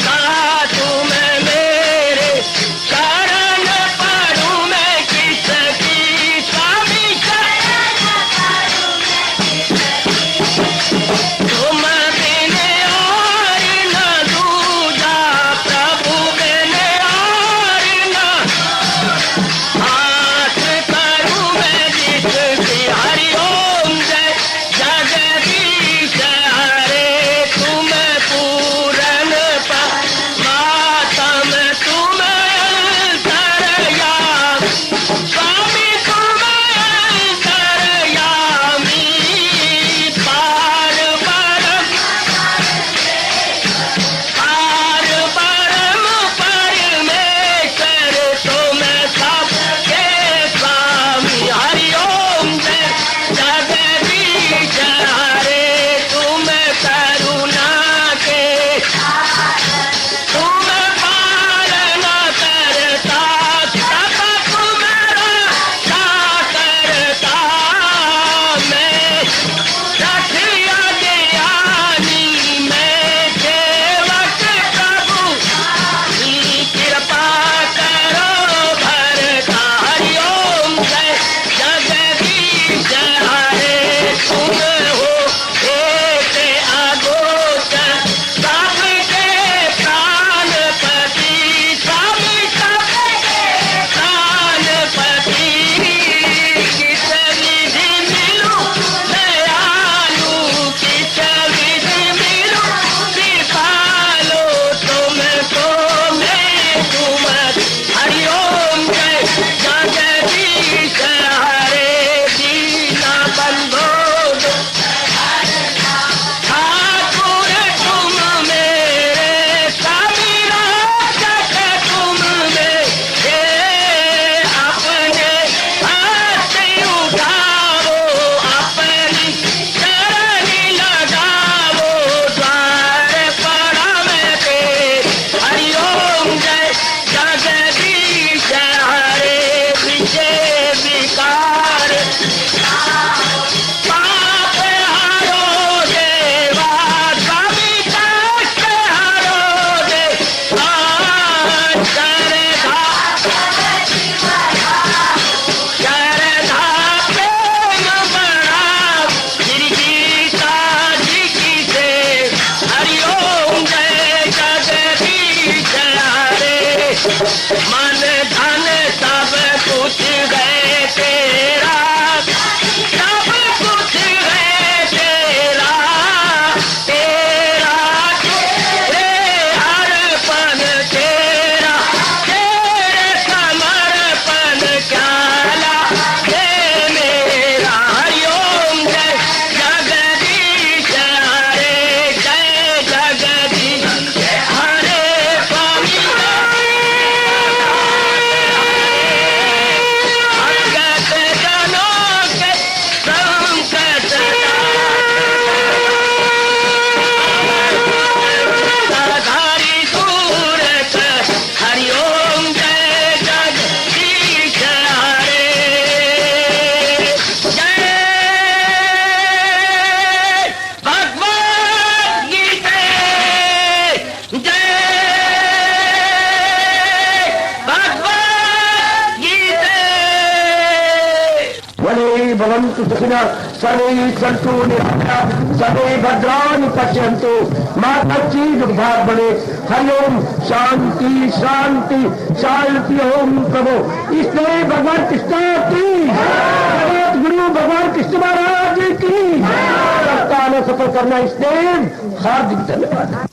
कहा तुम मेरे शरण पड़ूं मैं किसकी स्वामी तुम बिन और न दूजा, प्रभु बिन और न हाथ करूं मैं जिसकी। हरिओम जय जगदीश हरे तुम पूरन परमात्म तुम अंतर्यामी, स्वामी तुम अंतर्यामी। पार परम परमेश्वर तुम सबके स्वामी। हरिओम जय जगदीश हरे तुम करुणा के तुम पालना करता, सब तुम रक्षा करता। मैं रखिया ज्ञानी मैं सेवक प्रभु की कृपा करो भरता। हरिओम जय जगदीश हरे तुम हो एक अगोचर सबके प्राणपति, स्वामी सबके प्राणपति। किस विधि मिलूं दयालु, किस विधि मिलूं कृपालु, तुमको मैं तुम। हरिओम जय जगदीश हरे दीना बंधो ठाकुर तुम मेरे स्वामी रक्षक तुम मेरे। अपने हाथ उठाओ अपनी चरणी लगाओ, द्वार पड़ा मैं तेरे। हरिओम जय जगदीश हरे विजय विकार पाप हारो देवा, स्वामी कष्ट हारो देवा। श्रद्धा प्रेम बड़ा गिरगिटा जी से। हरिओम जय जगदीश हरे मन धन सब कुछ है तेरा, सब कुछ है तेरा। तेरा तेरे अर्पण तेरा, तेरे समर्पण क्या लागे मेरा। हरिओम जय जगदीश हरे जय जगदीश हरे स्वामी। भवन्तु सुखिनः सर्वे सन्तु निरामयाः सर्वे भद्राणि पश्यन्तु मां कश्चित् दुर्भाग् बने। हरि ओम शांति शांति शांति। ओम प्रभु इसलिए भगवान कृष्ण की जगत गुरु भगवान कृष्ण महाराज की सत्ता ने सफल करना इसलिए हार्दिक धन्यवाद।